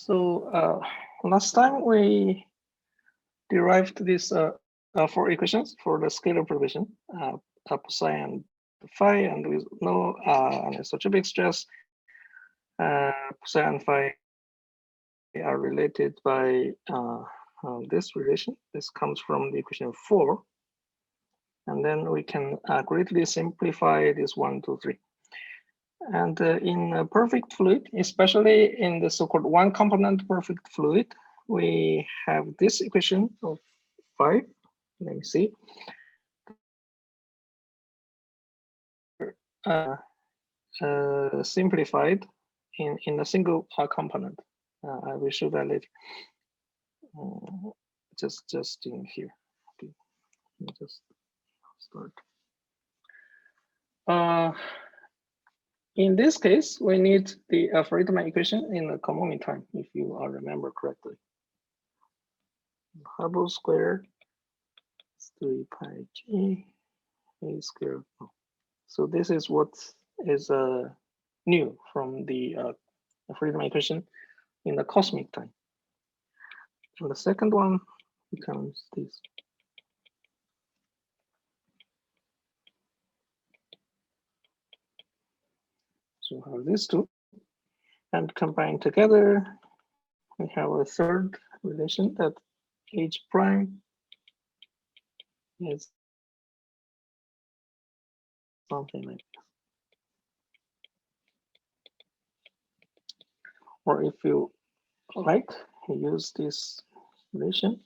So last time we derived these four equations for the scalar probation, psi and phi, and with no anisotropic stress, psi and phi are related by this relation. This comes from the equation 4. And then we can greatly simplify this 1, 2, 3. And in a perfect fluid, especially in the so-called one component perfect fluid, we have this equation of 5. Let me see. Simplified in a single component. I will show that later. Just in here. Okay. Just start. In this case, we need the Friedman equation in the Coulomb time, if you remember correctly. Hubble squared is 3 pi g a squared. So this is what is new from the Friedman equation in the cosmic time. And the second one becomes this. So we have these two, and combined together, we have a third relation that H prime is something like this. Or if you like, use this relation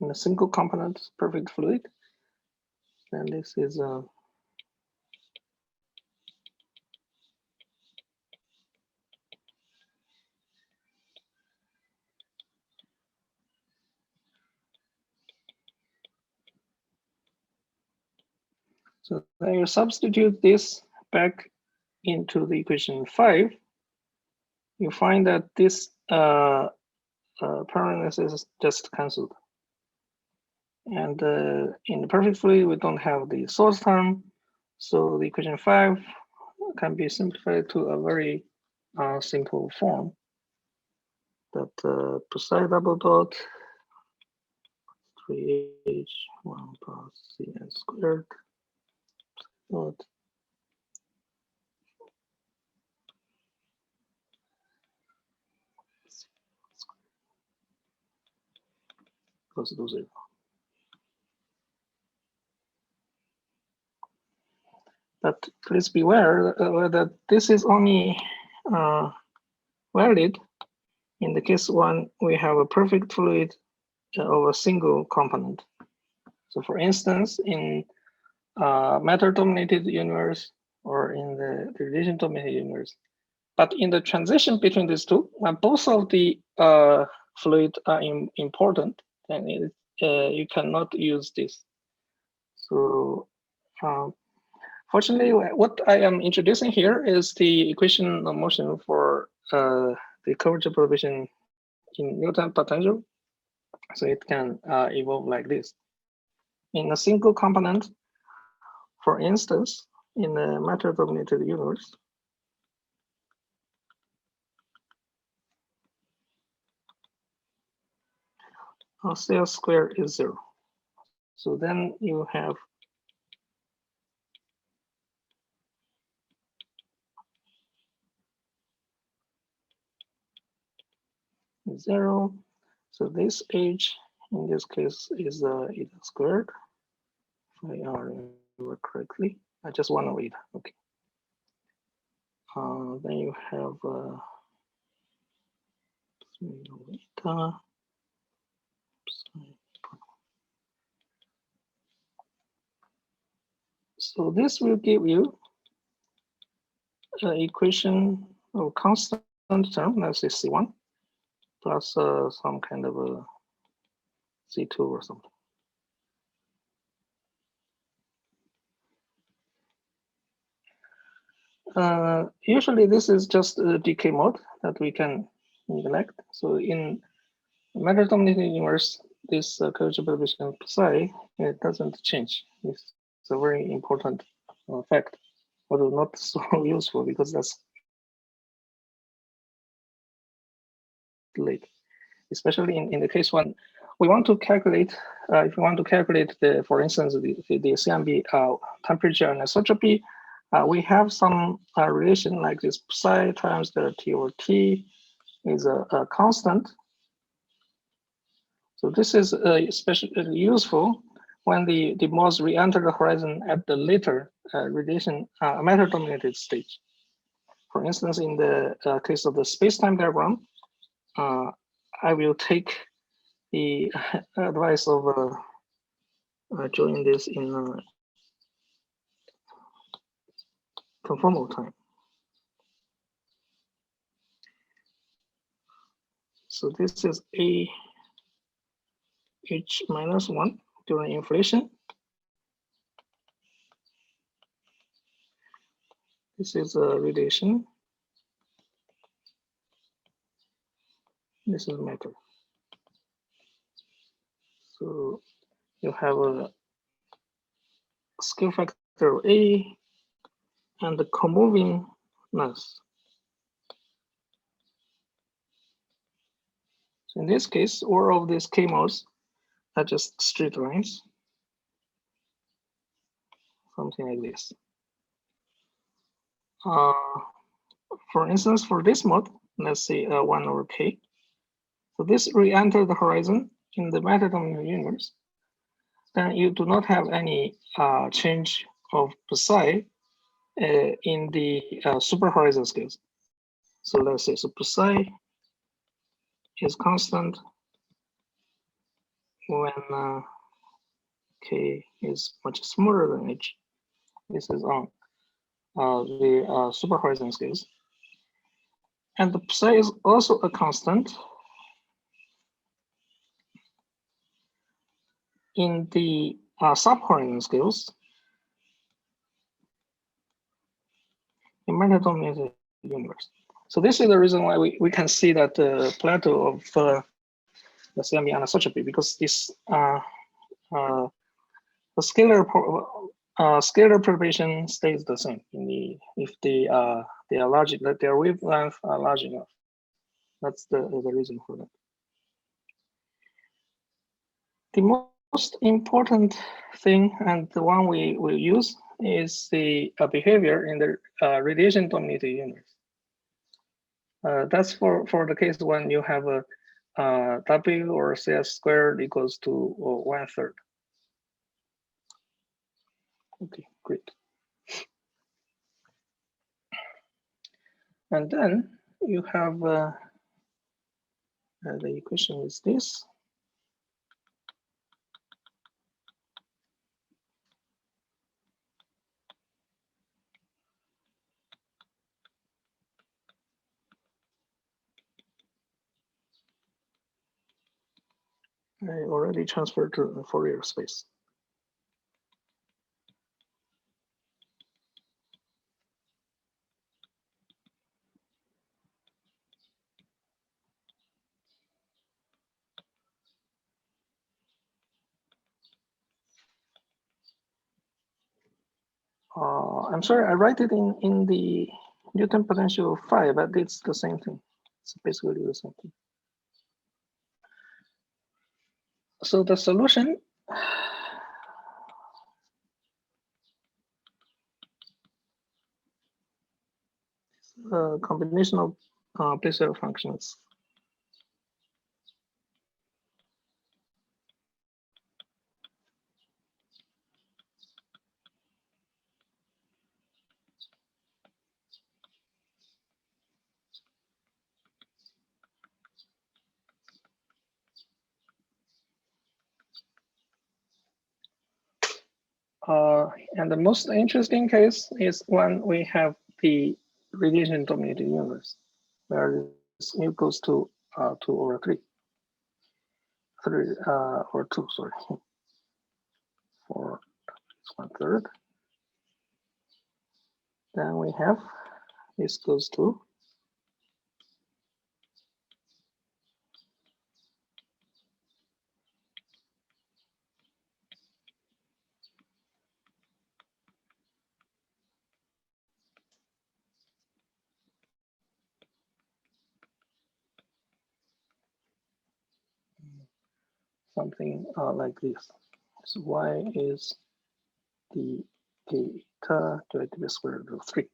in a single component perfect fluid, then this is so then you substitute this back into the equation 5, you find that this parenthesis is just cancelled. And in the perfect fluid, we don't have the source term, so the equation 5 can be simplified to a very simple form. That psi double dot 3h 1 plus cn squared dot goes to 0. But please beware that this is only valid in the case when we have a perfect fluid of a single component. So for instance, in matter-dominated universe or in the radiation-dominated universe. But in the transition between these two, when both of the fluid are important, then you cannot use this. So fortunately, what I am introducing here is the equation of motion for the curvature probation in Newton potential. So it can evolve like this. In a single component, for instance, in a matter-dominated universe, CL square is 0. So then you have zero. So this H in this case is eta squared. If I remember correctly, I just want to eta. Okay. Then you have eta. So this will give you an equation of constant term, let's say C1, plus some kind of a C2 or something. Usually this is just a decay mode that we can neglect. So in matter-dominated universe, this curvature probation psi, it doesn't change. It's a very important fact, although not so useful because that's delayed, especially in the case when we want to calculate, if we want to calculate the, for instance, the CMB temperature and isotropy, we have some relation like this psi times the T over T is a constant. So this is especially useful when the modes re-enter the horizon at the later radiation matter-dominated stage. For instance, in the case of the space-time diagram, I will take the advice of drawing this in conformal time. So this is A H minus 1 during inflation. This is a radiation. This is matter. So you have a scale factor A and the comovingness. So in this case, all of these K modes are just straight lines, something like this. For instance, for this mode, let's say 1 over K. So this re-enter the horizon in the matter-dominated universe. Then you do not have any change of psi in the super horizon scales. So let's say so psi is constant when K is much smaller than H. This is on the super horizon scales. And the psi is also a constant in the sub-horizon scales in matter-dominated universe. So this is the reason why we can see that the plateau of the CMB anisotropy, because this the scalar perturbation stays the same in the if they are large, that their wavelength are large enough. That's the reason for that. The most important thing, and the one we will use, is the behavior in the radiation dominated universe. That's for the case when you have a W or CS squared equals to 1/3. Okay, great. And then you have the equation is this. I already transferred to the Fourier space. I'm sorry, I write it in the Newton potential 5, but it's the same thing. It's basically the same thing. So the solution, is a combination of Placer functions. And the most interesting case is when we have the radiation dominated universe, where this mu goes to 2 over 3. 3 or 2, sorry. 4 is 1/3. Then we have this goes to something like this. So y is d theta divided by square root of 3.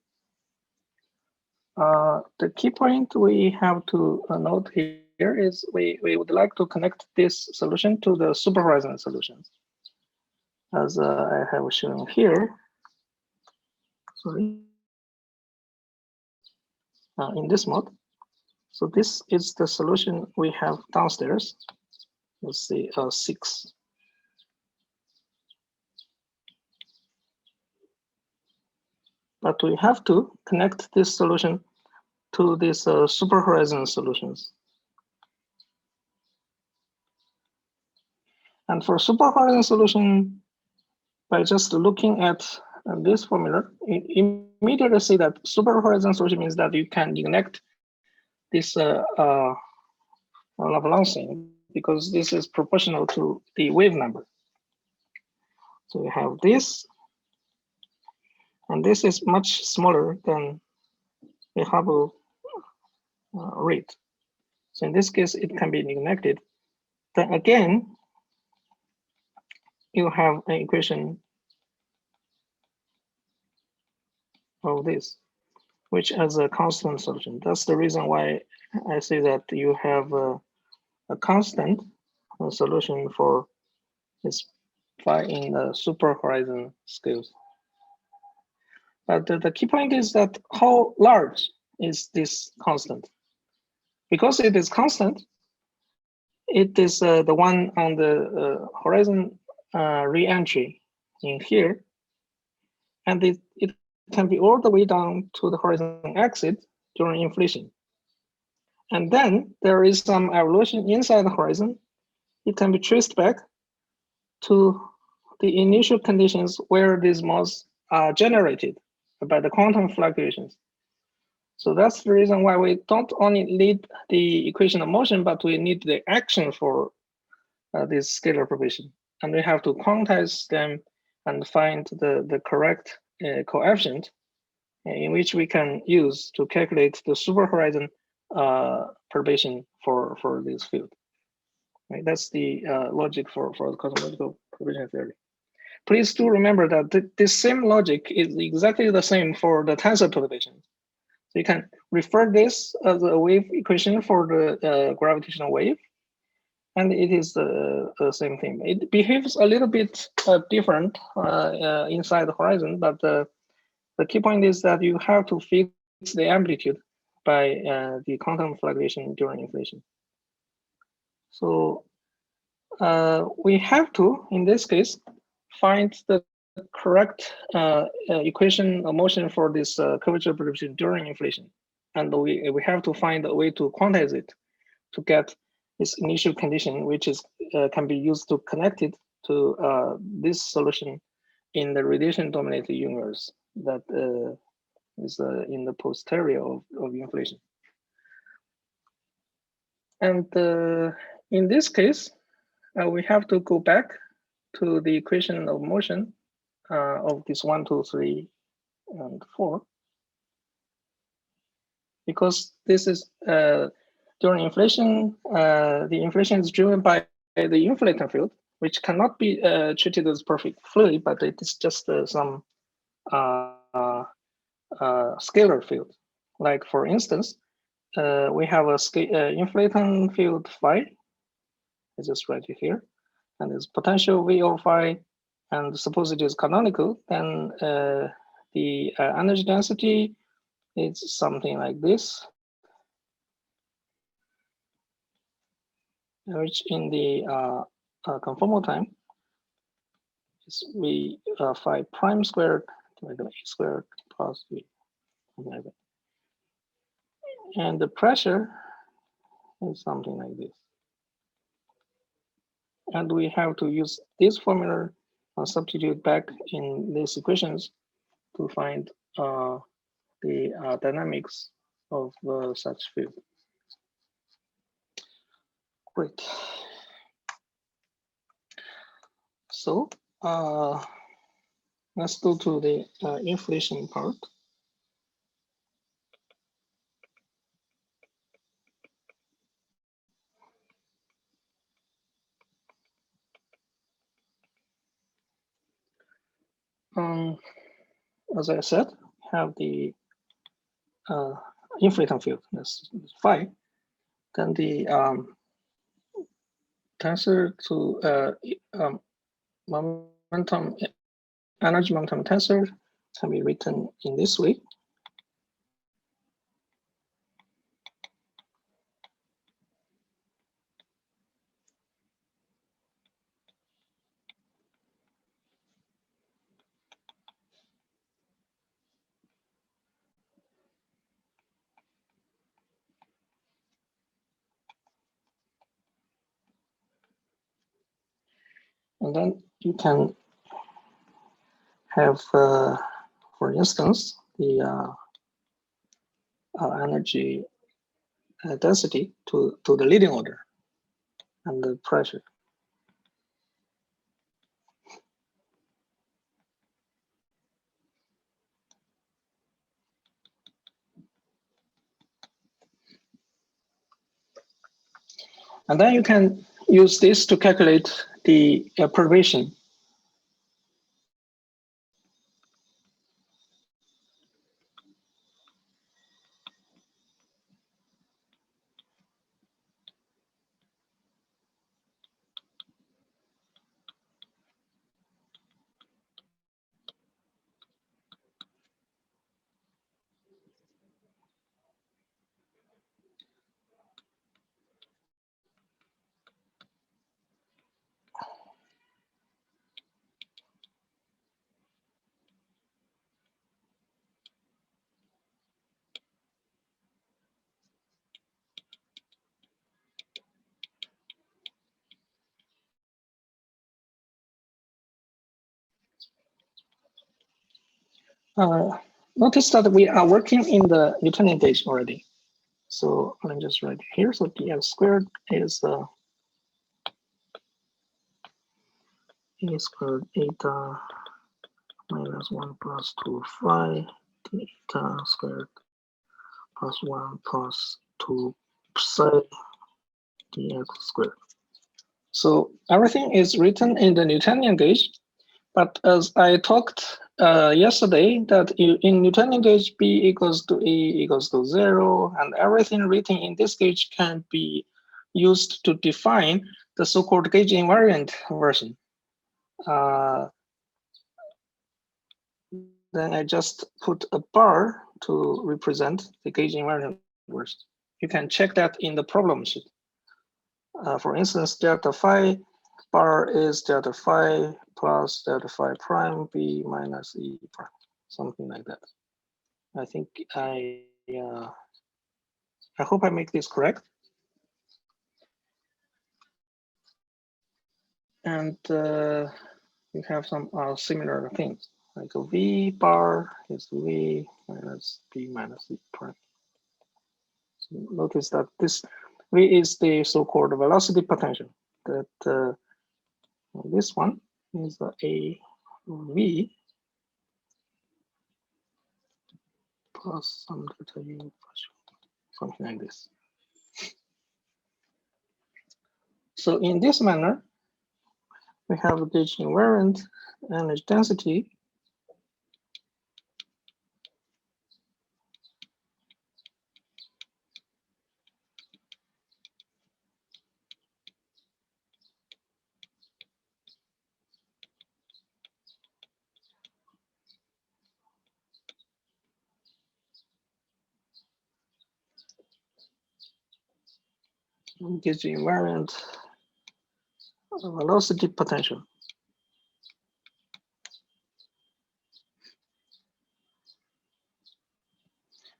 The key point we have to note here is we would like to connect this solution to the superhorizon solutions, as I have shown here. Sorry, in this mode. So this is the solution we have downstairs. Let's see, 6. But we have to connect this solution to these superhorizon solutions. And for superhorizon solution, by just looking at this formula, you immediately see that superhorizon solution means that you can connect this Laplacian, because this is proportional to the wave number. So we have this, and this is much smaller than the Hubble rate. So in this case, it can be neglected. Then again, you have an equation of this, which has a constant solution. That's the reason why I say that you have a constant solution for this phi in the superhorizon scales. But the key point is that how large is this constant? Because it is constant, it is the one on the horizon re-entry in here, and it can be all the way down to the horizon exit during inflation. And then there is some evolution inside the horizon. It can be traced back to the initial conditions where these modes are generated by the quantum fluctuations. So that's the reason why we don't only need the equation of motion, but we need the action for this scalar probation. And we have to quantize them and find the correct coefficient in which we can use to calculate the superhorizon probation for this field. Right? That's the logic for the cosmological probation theory. Please do remember that this same logic is exactly the same for the tensor perturbation. So you can refer this as a wave equation for the gravitational wave, and it is the same thing. It behaves a little bit different inside the horizon, but the key point is that you have to fix the amplitude by the quantum fluctuation during inflation. So we have to, in this case, find the correct equation of motion for this curvature perturbation during inflation. And we have to find a way to quantize it to get this initial condition, which is can be used to connect it to this solution in the radiation-dominated universe that is in the posterior of inflation. And in this case, we have to go back to the equation of motion of this 1, 2, 3, and 4, because this is during inflation, the inflation is driven by the inflaton field, which cannot be treated as perfect fluid, but it is just some scalar field. Like for instance, we have a inflaton field phi, it's just right here, and this potential V of phi, and suppose it is canonical, then the energy density is something like this, which in the conformal time is V phi prime squared divided by A squared plus V. And the pressure is something like this. And we have to use this formula, substitute back in these equations to find the dynamics of such field. Great. So let's go to the inflation part. as I said, have the inflaton field, that's phi. Then the tensor to momentum, energy momentum tensor can be written in this way. And then you can have, for instance, the energy density to the leading order and the pressure. And then you can use this to calculate the perturbation. Notice that we are working in the Newtonian gauge already. So let me just write it here. So dx squared is e squared eta minus 1 plus 2 phi eta squared plus 1 plus 2 psi dx squared. So everything is written in the Newtonian gauge. But as I talked yesterday, that in Newtonian gauge, B equals to E equals to 0, and everything written in this gauge can be used to define the so-called gauge invariant version. Then I just put a bar to represent the gauge invariant version. You can check that in the problem sheet. For instance, delta phi bar is delta phi plus delta phi prime b minus e prime, something like that. I think I hope I make this correct. And we have some similar things, like a v bar is v minus b minus e prime. So notice that this v is the so-called velocity potential. That this one is a v plus some delta u, something like this. So in this manner, we have a gauge invariant energy density gauge invariant velocity potential.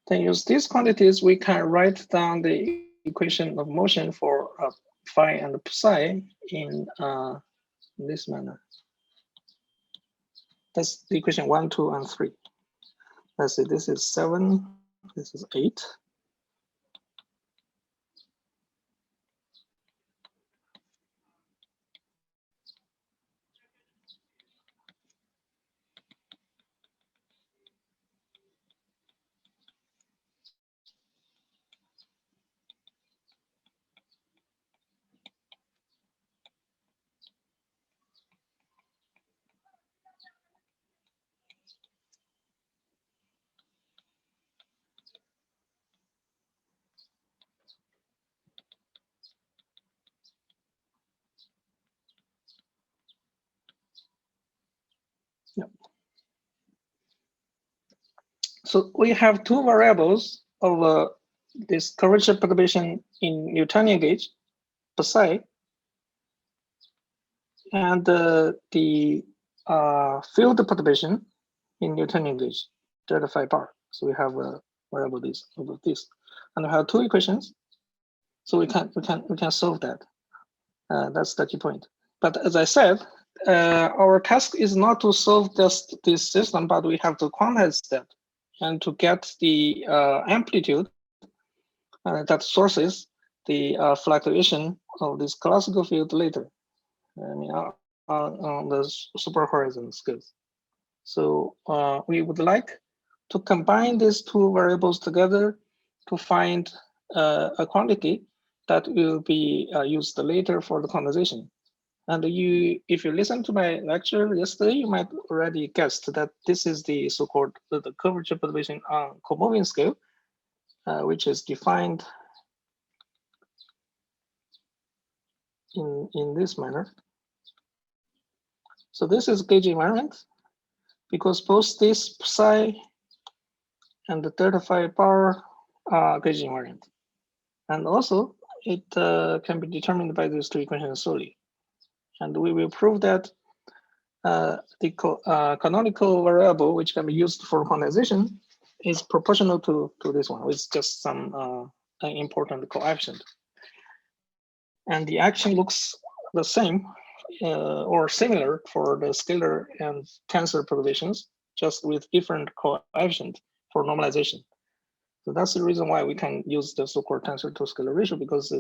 Then use these quantities, we can write down the equation of motion for phi and psi in this manner. That's the equation 1, 2, and 3. Let's see, this is 7, this is 8. So we have two variables of this curvature perturbation in Newtonian gauge, psi, and the field perturbation in Newtonian gauge, delta phi bar. So we have a variable this over this, and we have two equations. So we can solve that. That's the key point. But as I said, our task is not to solve just this system, but we have to quantize that and to get the amplitude that sources the fluctuation of this classical field later, I mean, on the superhorizon scales. So we would like to combine these two variables together to find a quantity that will be used later for the quantization. And if you listen to my lecture yesterday, you might already guessed that this is the so-called the curvature perturbation on comoving scale, which is defined in this manner. So this is gauge invariant because both this psi and the delta phi bar are gauge invariant. And also it can be determined by these two equations solely. And we will prove that the canonical variable, which can be used for quantization, is proportional to this one, with just some important coefficient. And the action looks the same or similar for the scalar and tensor perturbations, just with different coefficient for normalization. So that's the reason why we can use the so-called tensor to scalar ratio, because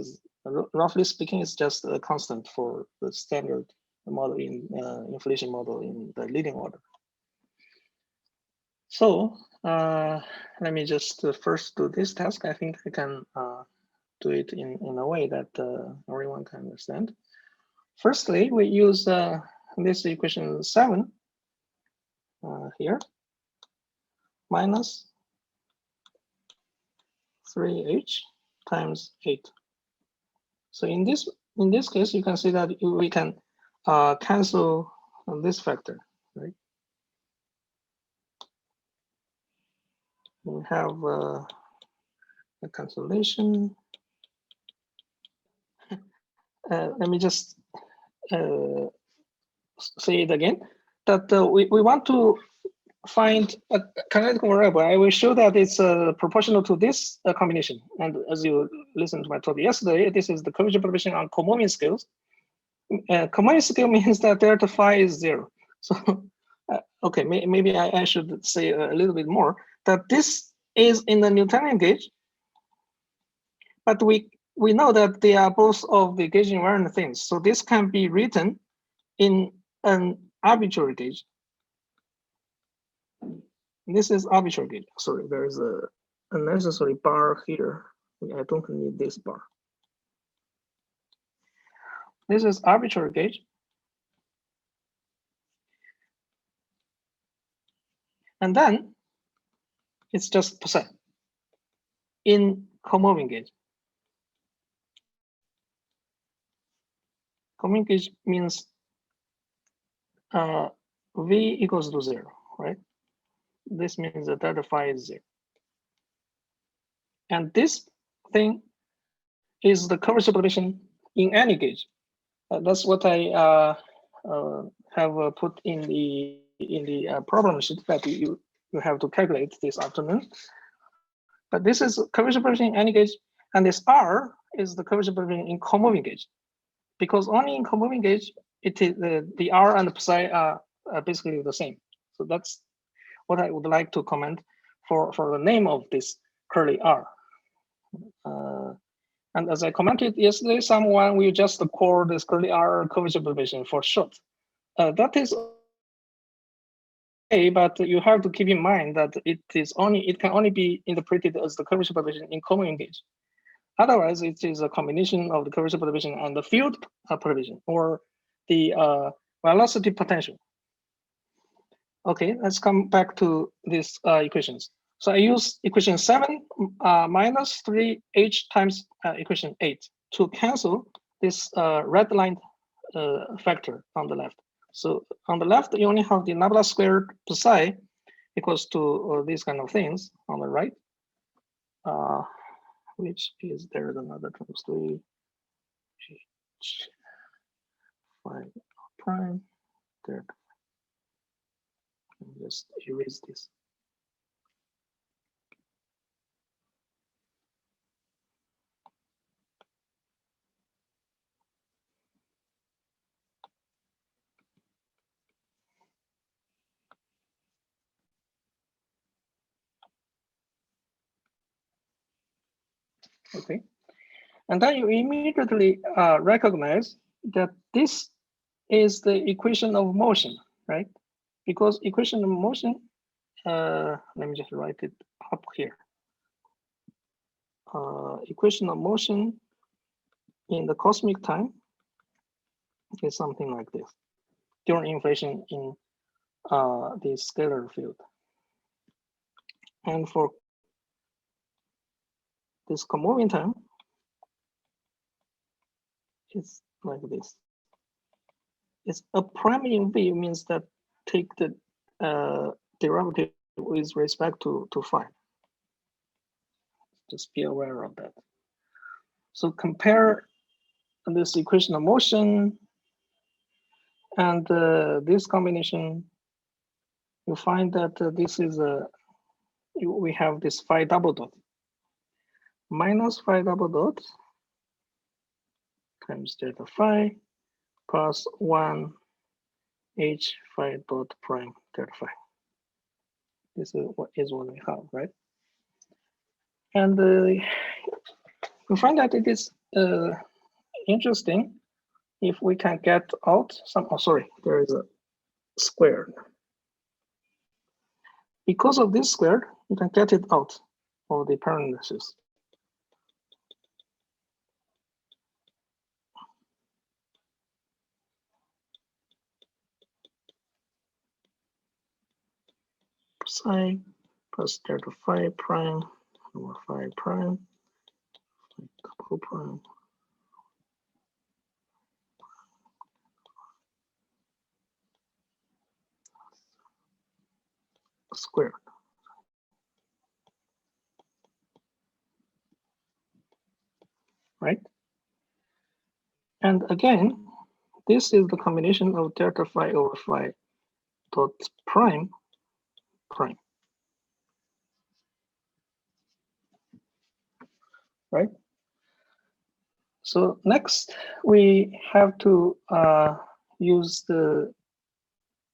roughly speaking, it's just a constant for the standard model in inflation model in the leading order. So let me just first do this task. I think I can do it in a way that everyone can understand. Firstly, we use this equation 7 here, minus 3h times 8. So in this case, you can see that we can cancel this factor, right? We have a cancellation. Let me just say it again, that we want to find a canonical variable. I will show that it's proportional to this combination. And as you listened to my talk yesterday, this is the curvature perturbation on comoving scales. Comoving scale means that delta phi is 0. So, okay, maybe I should say a little bit more, that this is in the Newtonian gauge, but we know that they are both of the gauge invariant things. So this can be written in an arbitrary gauge. This is arbitrary gauge. Sorry, there is a unnecessary bar here. I don't need this bar. This is arbitrary gauge. And then it's just percent in comoving gauge. Comoving gauge means V equals to 0, right? This means that delta phi is 0. And this thing is the curvature perturbation in any gauge. That's what I have put in the problem sheet that you have to calculate this afternoon. But this is curvature perturbation in any gauge, and this R is the curvature perturbation in comoving gauge, because only in comoving gauge it is the R and the psi are basically the same. So that's what I would like to comment for the name of this curly R. And as I commented yesterday, someone will just call this curly R curvature perturbation for short. That is okay, but you have to keep in mind that it can only be interpreted as the curvature perturbation in comoving gauge. Otherwise, it is a combination of the curvature perturbation and the field perturbation, or the velocity potential. Okay, let's come back to these equations. So I use equation 7 minus 3h times equation 8 to cancel this red line factor on the left. So on the left, you only have the nabla squared psi equals to these kind of things on the right, which is there another times 3 h 5 prime. There, just erase this. Okay, and then you immediately recognize that this is the equation of motion, right? Because equation of motion, let me just write it up here. Equation of motion in the cosmic time is something like this during inflation in the scalar field. And for this comoving time, it's like this. It's a prime in V means that take the derivative with respect to phi. Just be aware of that. So compare this equation of motion and this combination. You find that this is we have this phi double dot minus phi double dot times delta phi plus 1 h phi dot prime delta phi. This is what we have, right? And we find that it is interesting if we can get out some. Oh, sorry, there is a square. Because of this square, you can get it out of the parentheses. Psi plus delta phi prime over phi prime double prime squared. Right? And again, this is the combination of delta phi over phi dot prime prime. Right? So next we have to use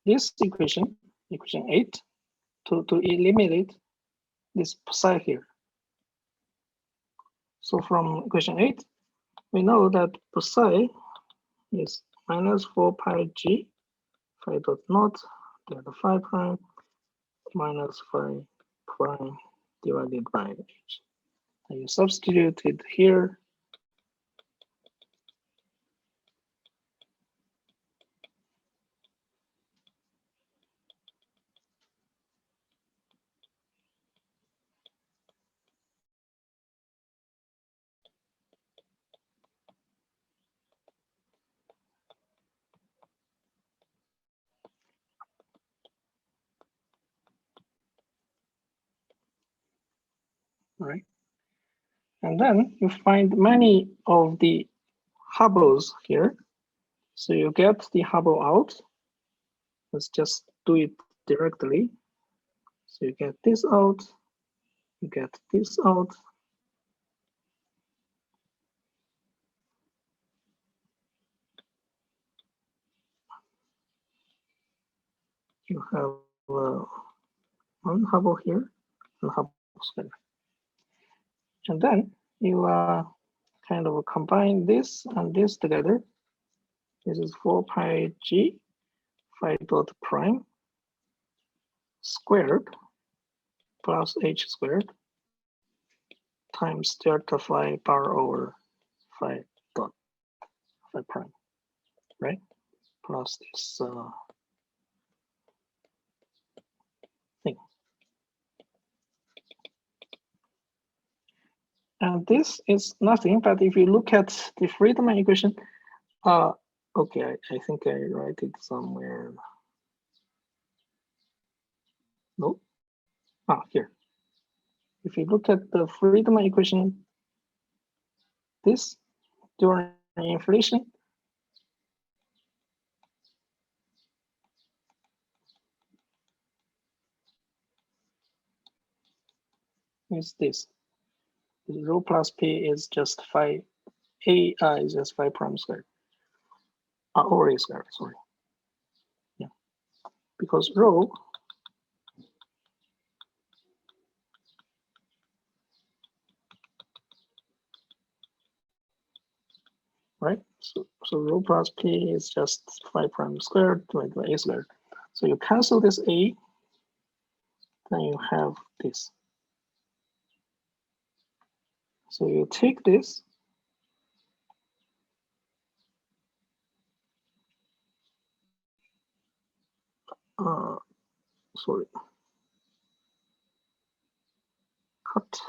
this equation 8, to eliminate this psi here. So from equation 8, we know that psi is minus 4 pi g phi dot naught delta phi prime minus phi prime divided by h. And you substitute it here. Right? And then you find many of the Hubbles here. So you get the Hubble out. Let's just do it directly. So you get this out, you get this out. You have one Hubble here and Hubble square. And then you kind of combine this and this together. This is 4 pi g phi dot prime squared plus h squared times delta phi bar over phi dot phi prime, right? Plus this thing. And this is nothing, but if you look at the Friedmann equation, okay, I think I write it somewhere. No, Here. If you look at the Friedman equation, this during inflation, is this. Rho plus P is just phi, A is just phi prime squared. Or A squared, sorry. Yeah. Because rho right? So rho plus P is just phi prime squared divided by A squared. So you cancel this A, then you have this. So you take this, sorry, cut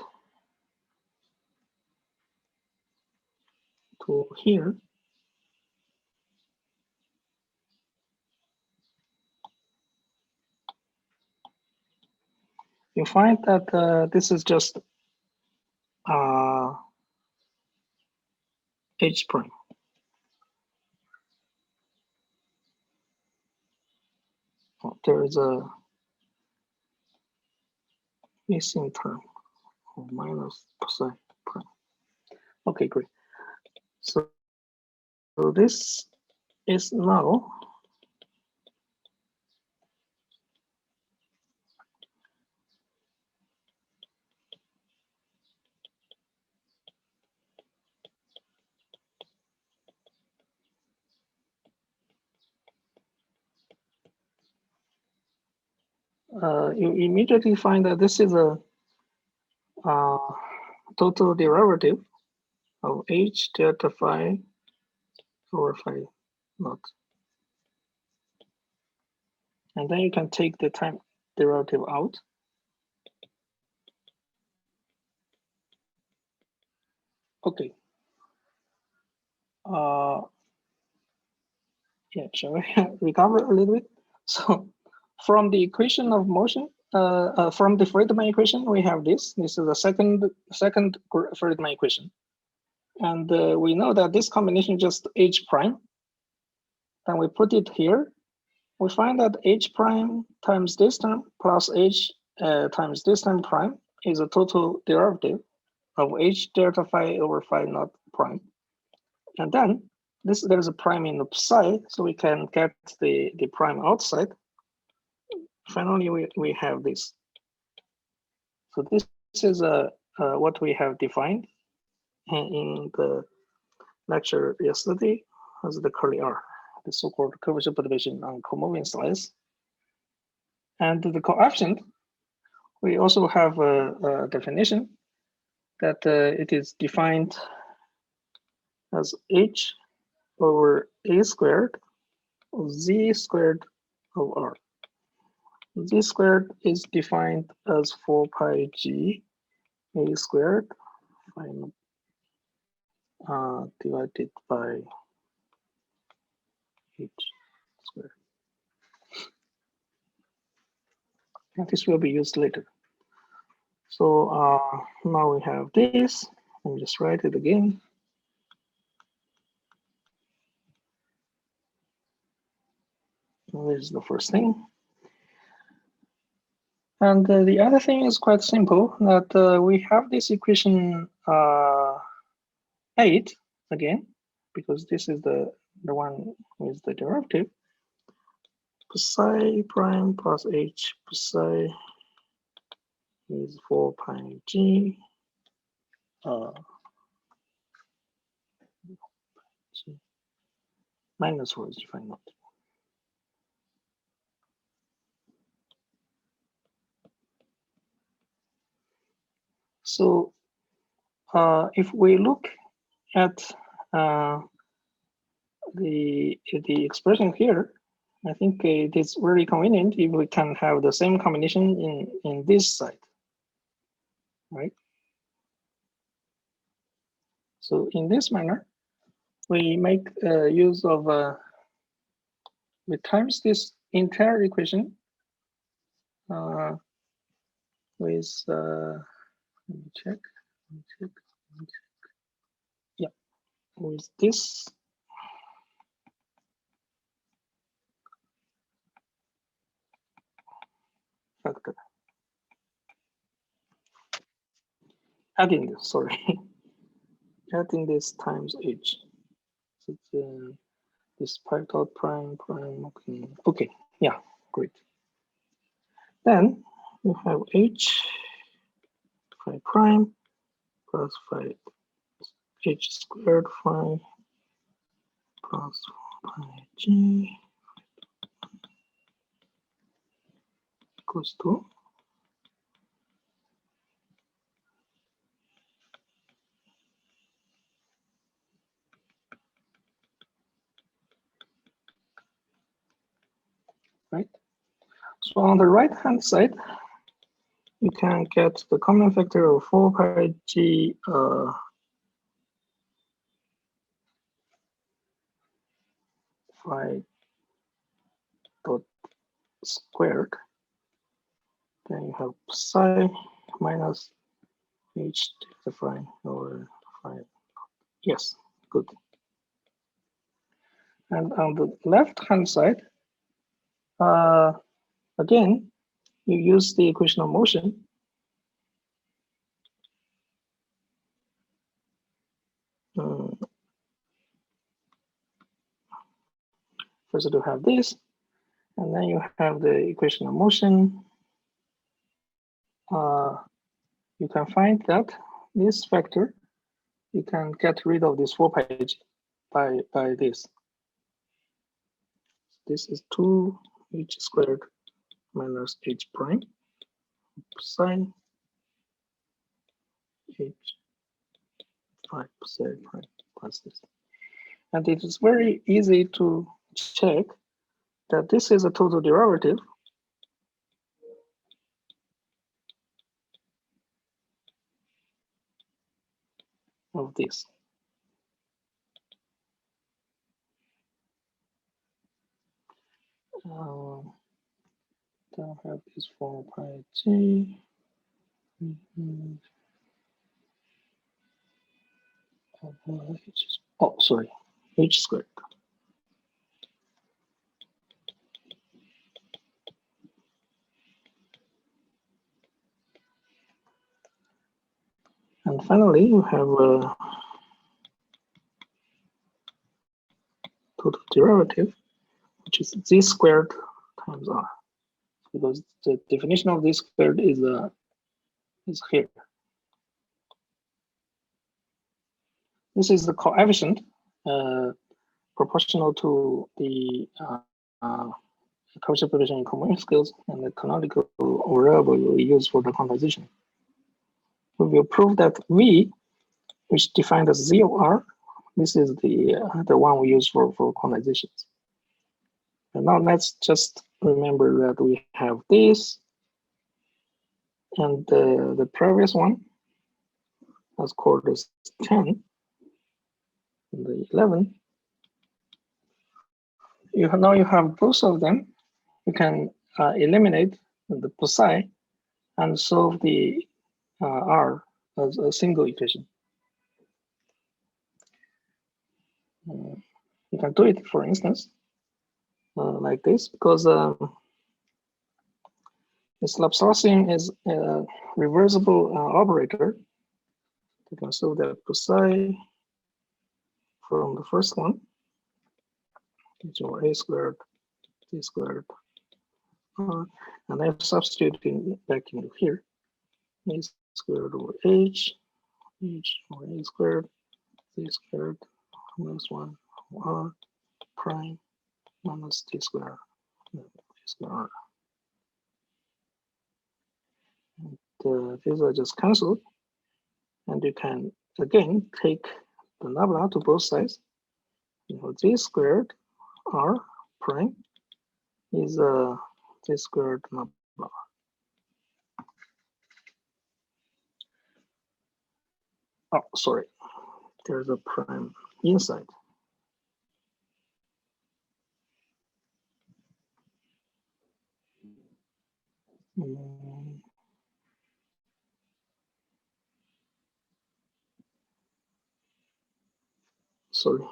to here. You find that this is just H prime. Oh, there is a missing term, minus psi prime. Okay, great. So this is now you immediately find that this is a total derivative of H delta phi over phi naught. And then you can take the time derivative out. Okay. Yeah, shall we recover a little bit? So from the equation of motion, from the Friedman equation, we have this. This is the second Friedman equation. And we know that this combination is just H prime. Then we put it here. We find that H prime times this term plus H times this term prime is a total derivative of H delta phi over phi naught prime. And then there's a prime in the psi, so we can get the prime outside. Finally, we have this. So this is what we have defined in the lecture yesterday as the curly R, the so-called curvature perturbation on comoving slice. And the coefficient, we also have a definition that it is defined as H over A squared Z squared of R. Z squared is defined as 4 pi G A squared divided by H squared. And this will be used later. So now we have this. Let me just write it again. This is the first thing. And the other thing is quite simple, that we have this equation 8 again, because this is the one with the derivative. Psi prime plus H psi is 4 pi G. G minus 4 is defined not. So if we look at the expression here, I think it is very convenient if we can have the same combination in this side, right? So in this manner, we make use of, we times this entire equation with let me check. Yeah, with this factor. Adding this, sorry, adding this times h. So this pi dot prime. Okay, yeah, great. Then you have h phi prime plus phi h squared phi plus pi g equals to right. So on the right hand side, you can get the common factor of 4 pi g phi dot squared. Then you have psi minus h delta phi over phi. Yes, good. And on the left hand side, again, you use the equation of motion. First you have this, and then you have the equation of motion. You can find that this factor, you can get rid of this 4 pi g by this. This is 2 h squared minus h prime sine h 5 psi prime plus this. And it is very easy to check that this is a total derivative of this. Then have this 4 pi g. Oh, sorry, h squared. And finally, you have a total derivative, which is z squared times r, because the definition of z squared is here. This is the coefficient proportional to the coefficient population in common skills and the canonical variable we use for the quantization. We will prove that v, which defined as z of r, this is the one we use for quantizations. And now let's just remember that we have this, and the previous one was called as 10, and the 11. Now you have both of them. You can eliminate the psi and solve the r as a single equation. You can do it, for instance, like this, because this Laplacian is a reversible operator. You can solve that psi from the first one, which is a squared, c squared, and I'm substituting back into here, a squared over h over a squared, c squared, minus 1 r prime minus t squared, square r. And these are just cancelled, and you can again take the nabla to both sides. Z squared r prime is z squared nabla. Oh, sorry, there's a prime inside. sorry.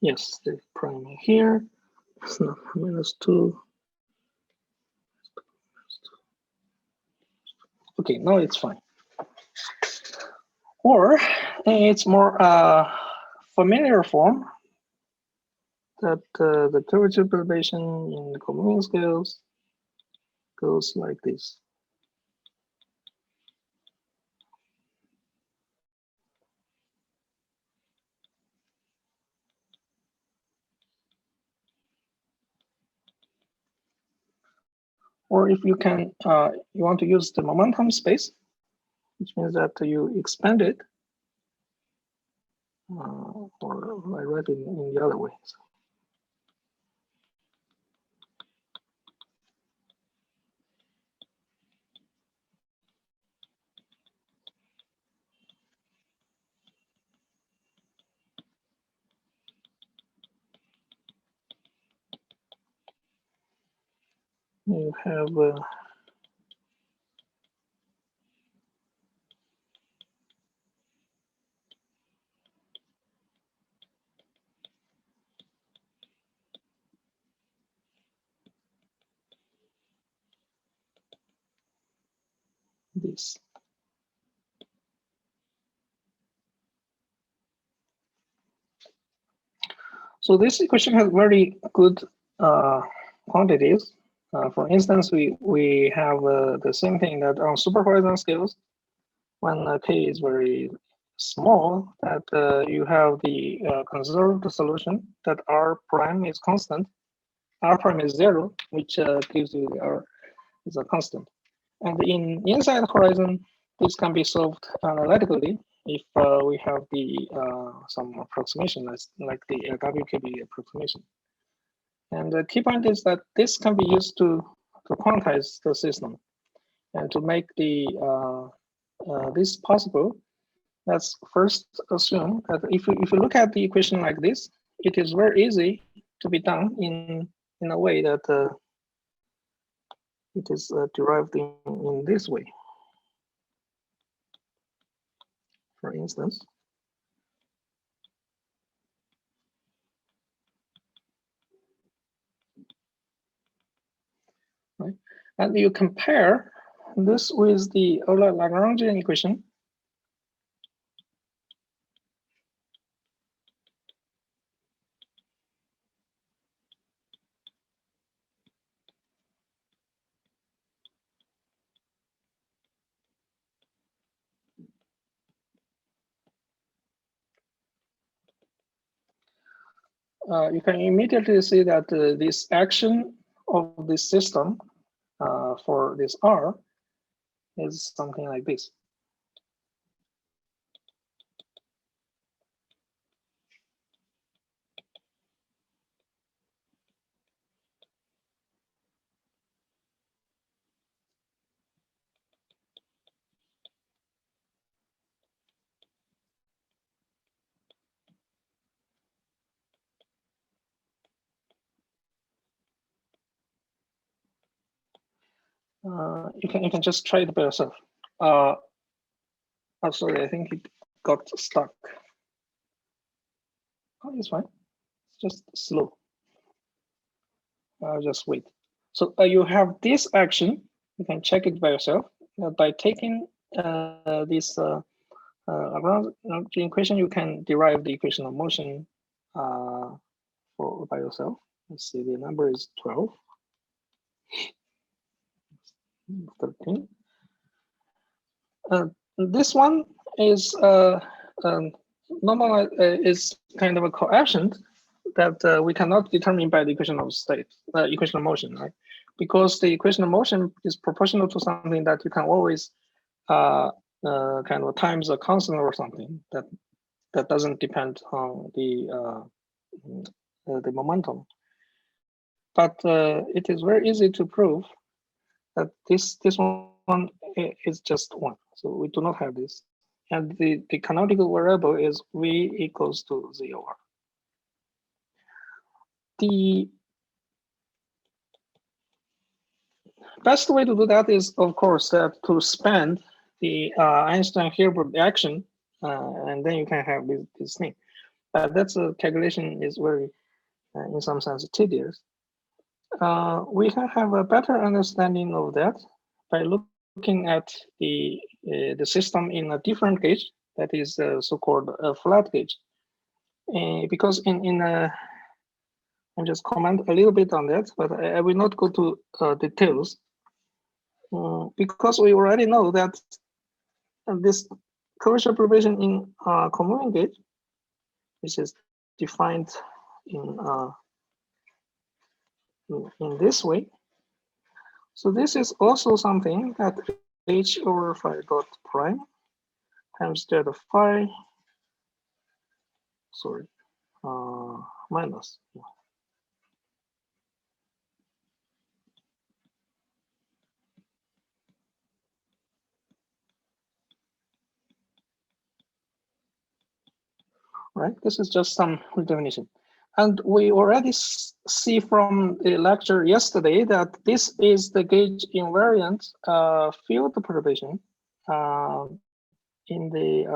Yes, the prime here. It's not -2. Okay, now it's fine. Or it's more familiar form that the curvature perturbation in the common scales goes like this. Or if you can, you want to use the momentum space, which means that you expand it, or I write it in the other way. So you have this. So this equation has very good quantities. For instance, we have the same thing that on superhorizon scales, when k is very small, that you have the conserved solution that r prime is constant, r prime is 0, which gives you r is a constant. And in inside horizon, this can be solved analytically if we have the some approximation like the WKB approximation. And the key point is that this can be used to quantize the system and to make the this possible. Let's first assume that if you look at the equation like this, it is very easy to be done in a way that it is derived in this way. For instance, right? And you compare this with the Euler-Lagrangian equation. You can immediately see that this action of this system for this R is something like this. You can just try it by yourself. Oh, sorry, I think it got stuck. Oh, it's fine. It's just slow. I'll just wait. So you have this action. You can check it by yourself by taking this around the equation. You can derive the equation of motion by yourself. Let's see, the number is 12. 13. This one is normal is kind of a coefficient that we cannot determine by the equation of state, equation of motion, right? Because the equation of motion is proportional to something that you can always kind of times a constant or something that doesn't depend on the momentum. But it is very easy to prove that this one is just 1. So we do not have this. And the canonical variable is V equals to ZOR. The best way to do that is, of course, to spend the Einstein-Hilbert action, and then you can have this thing. That's a calculation is very, in some sense, tedious. We can have a better understanding of that by looking at the system in a different gauge, that is so-called a flat gauge. Because I'll just comment a little bit on that, but I will not go to details. Because we already know that this curvature probation in common gauge, which is defined in this way. So this is also something that h over phi dot prime times delta phi, sorry, minus. Right, this is just some definition. And we already see from the lecture yesterday that this is the gauge invariant field perturbation in the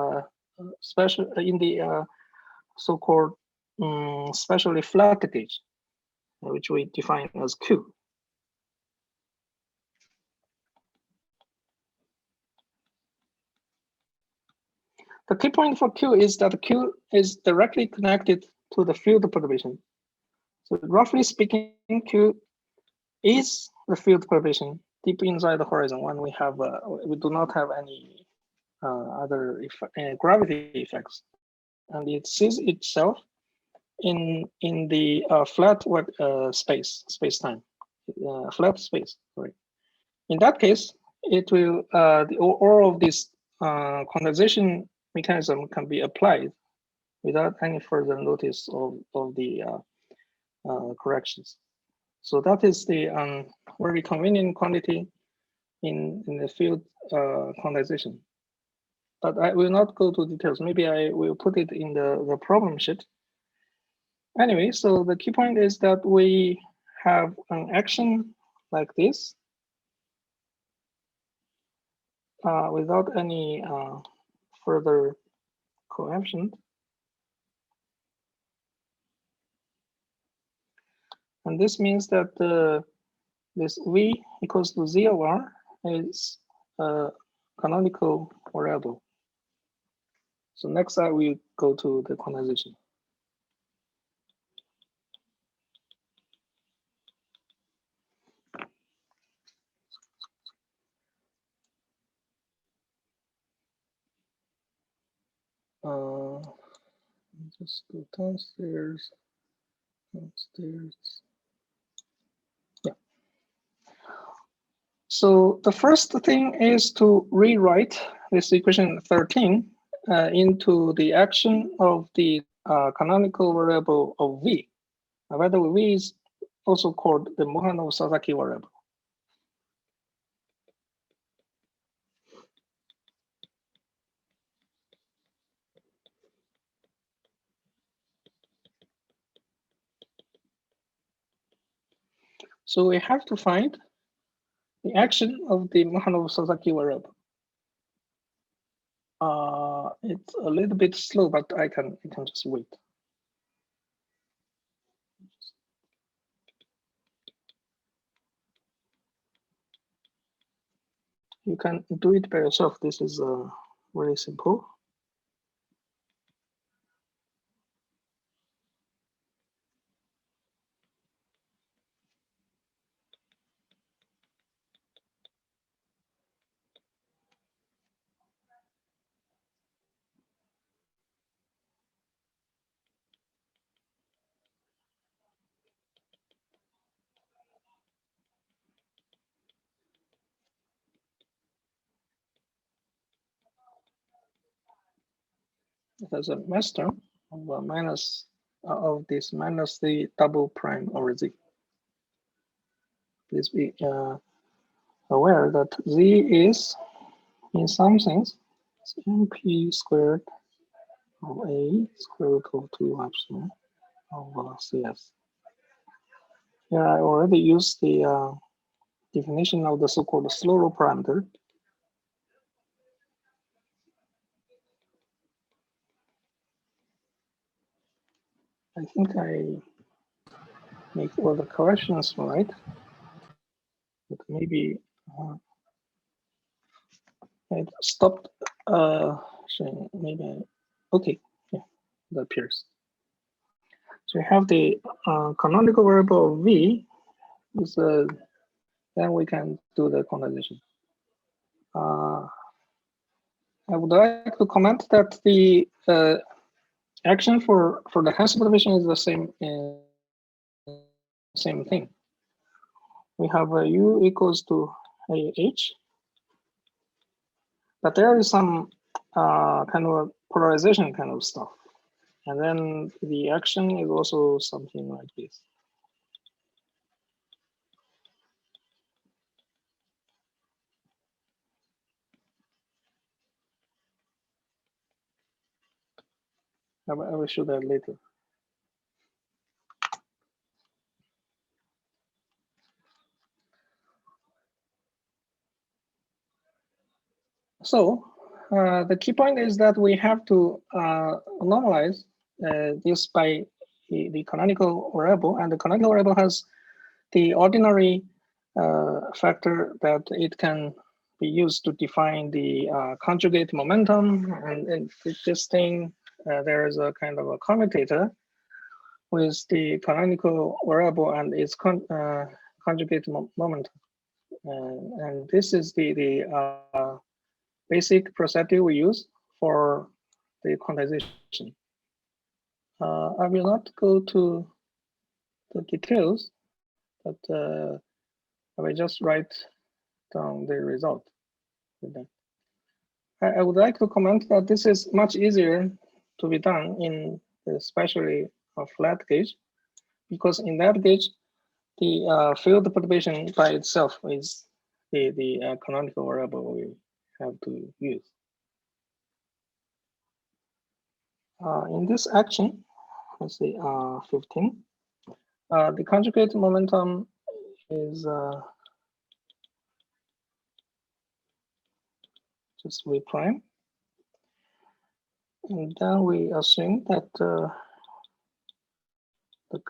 so-called specially flat gauge, which we define as Q. The key point for Q is that Q is directly connected to the field perturbation. So roughly speaking, Q is the field perturbation deep inside the horizon when we have we do not have any other gravity effects, and it sees itself in the flat space-time, flat space. Sorry. In that case, it will all of this quantization mechanism can be applied without any further notice of the corrections. So that is the very convenient quantity in the field quantization. But I will not go to details. Maybe I will put it in the problem sheet. Anyway, so the key point is that we have an action like this without any further coefficient. And this means that this V equals to Z of R is a canonical variable. So next I will go to the quantization. Just go downstairs. Yeah. So the first thing is to rewrite this equation 13 into the action of the canonical variable of V. Now, by the way, V is also called the Mohanov-Sasaki variable. So we have to find the action of the Mohanov-Sasaki variable. It's a little bit slow, but I can just wait. You can do it by yourself. This is very simple. It has a mass term of minus of this minus the double prime over Z. Please be aware that Z is, in some sense, NP squared of A square root of 2 epsilon of CS. Here I already used the definition of the so-called slow roll parameter. I think I make all the corrections right, but maybe it stopped showing. Maybe okay, yeah, that appears. So we have the canonical variable v is then we can do the quantization. I would like to comment that the action for the Hansen perturbation is the same thing. We have a u equals to a h, but there is some kind of polarization kind of stuff, and then the action is also something like this. I will show that later. So the key point is that we have to normalize this by the canonical variable, and the canonical variable has the ordinary factor that it can be used to define the conjugate momentum, and in this thing there is a kind of a commutator with the canonical variable and its conjugate momentum, and this is the basic procedure we use for the quantization. I will not go to the details, but I will just write down the result. I would like to comment that this is much easier to be done in especially a flat gauge, because in that gauge, the field perturbation by itself is the canonical variable we have to use. In this action, let's see, 15, the conjugate momentum is just V prime. And then we assume that the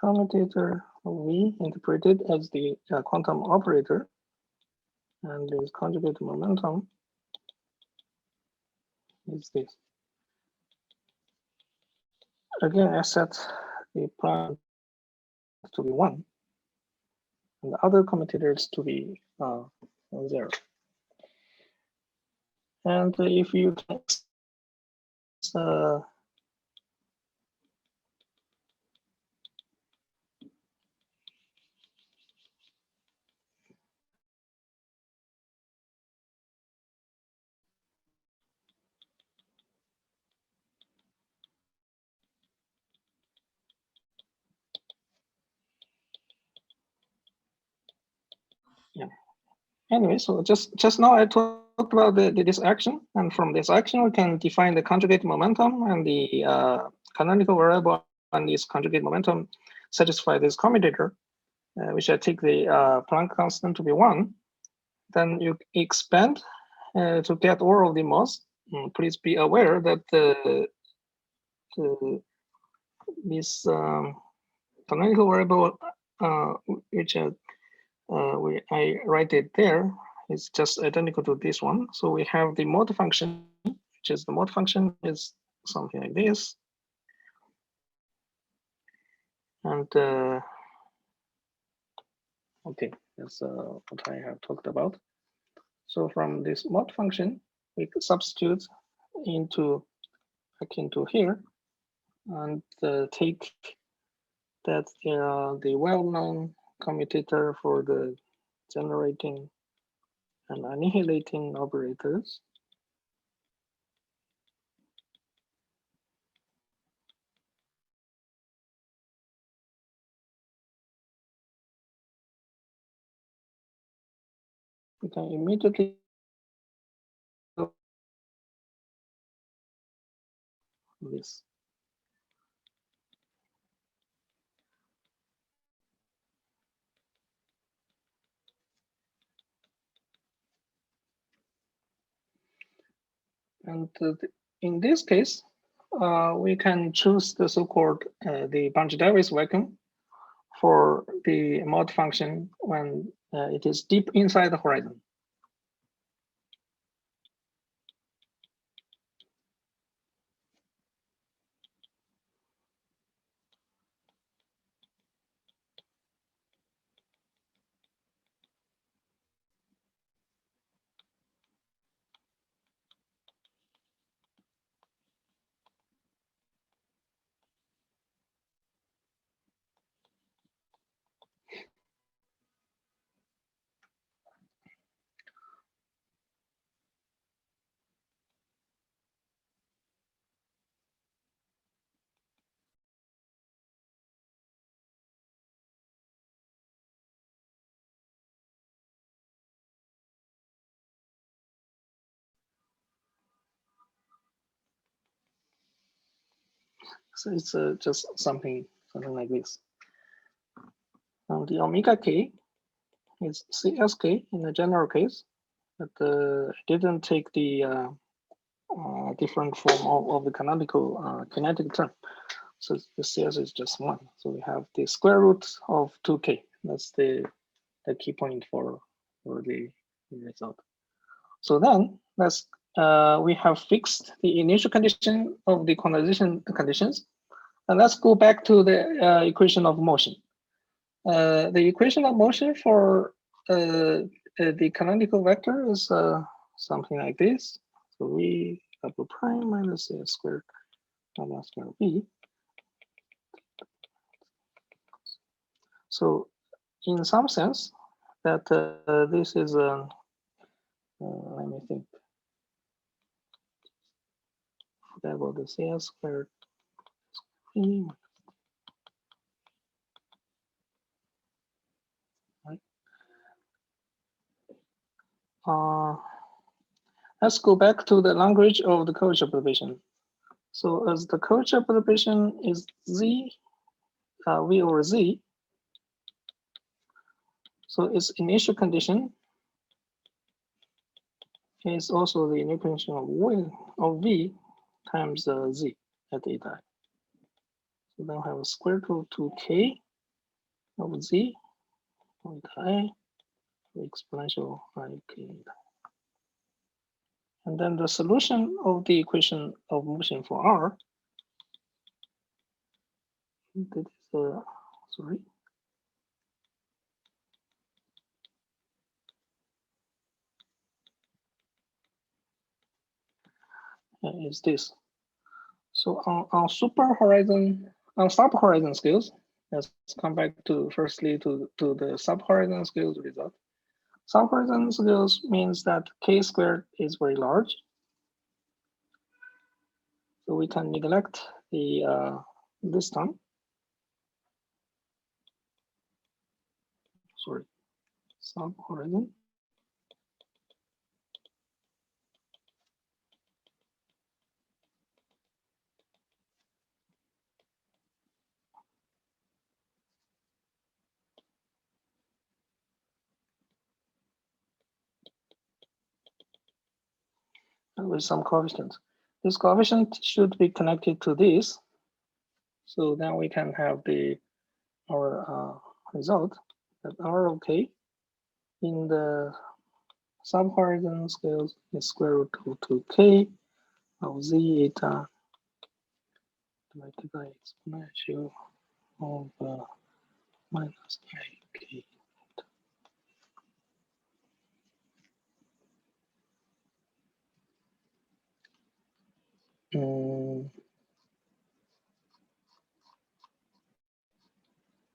commutator V interpreted as the quantum operator, and this conjugate momentum is this. Again, I set the prime to be 1, and the other commutators to be 0. And if you yeah. Anyway, so just now I talked about this action, and from this action we can define the conjugate momentum, and the canonical variable and this conjugate momentum satisfy this commutator, which I take the Planck constant to be 1. Then you expand to get all of the modes. Please be aware that this canonical variable, which I write it there, is just identical to this one. So we have the mode function, which is the mode function is something like this. And okay, that's what I have talked about. So from this mode function, we substitute into here, and take that the well-known commutator for the generating and annihilating operators. We can immediately do this. And in this case, we can choose the so-called the Bunch-Davis vacuum for the mod function when it is deep inside the horizon. So it's just something like this. Now the omega k is CSK in the general case, but didn't take the different form of the canonical kinetic term. So the CS is just 1. So we have the square root of 2k. That's the key point for the result. So then we have fixed the initial condition of the quantization conditions. And let's go back to the equation of motion. The equation of motion for the canonical vector is something like this. So v double prime minus a squared gamma square v. So in some sense, that this is let me think. Forget about the CS squared v. Right. Let's go back to the language of the curvature perturbation. So as the curvature perturbation is z, v over z, so its initial condition is also the initial condition of v times z at eta. So then we have a square root of 2k of z of eta I exponential ik eta. And then the solution of the equation of motion for r, that is sorry. Is this. So on super horizon, on sub horizon scales, let's come back to firstly to the sub horizon scales result. Sub horizon scales means that k squared is very large. So we can neglect the this term. Sorry, sub horizon. With some coefficient. This coefficient should be connected to this. So then we can have our result that R okay in the sub-horizon scales is square root of 2k of z eta divided by exponential of minus ik.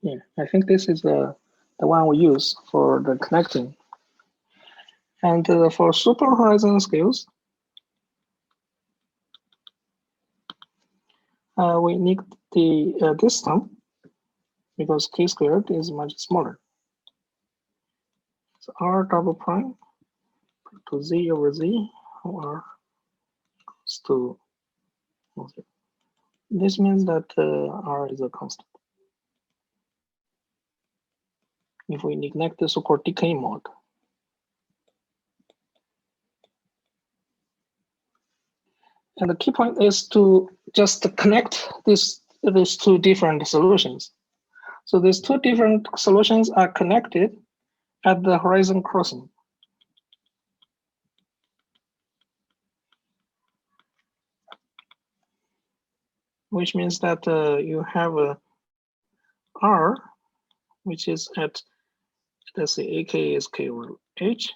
Yeah, I think this is the one we use for the connecting. And for super horizon scales, we need the this term because k squared is much smaller. So r double prime to z over z or equals to. This means that r is a constant. If we neglect the so-called decay mode. And the key point is to just connect these two different solutions. So these two different solutions are connected at the horizon crossing. Which means that you have a R, which is at, let's say, AK is K over H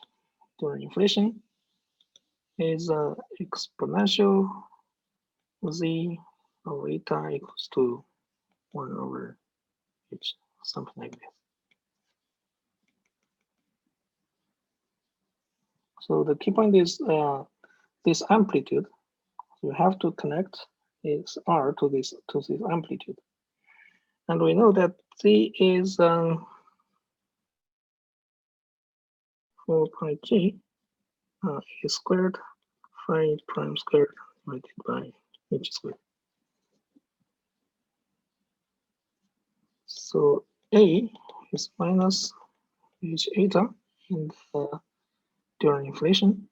during inflation, is exponential Z of eta equals to 1 over H, something like this. So the key point is this amplitude. You have to connect this R to this amplitude. And we know that Z is 4 pi G A squared phi prime squared divided by H squared. So A is minus H eta and during inflation.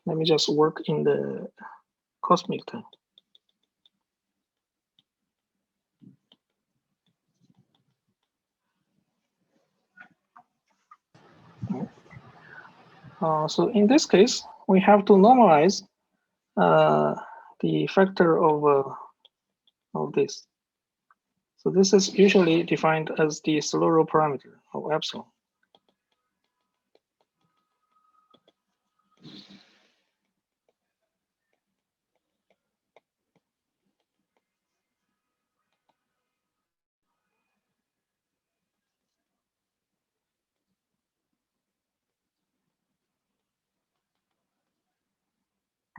Let me just work in the cosmic time. So in this case, we have to normalize the factor of this. So this is usually defined as the Solero parameter of epsilon.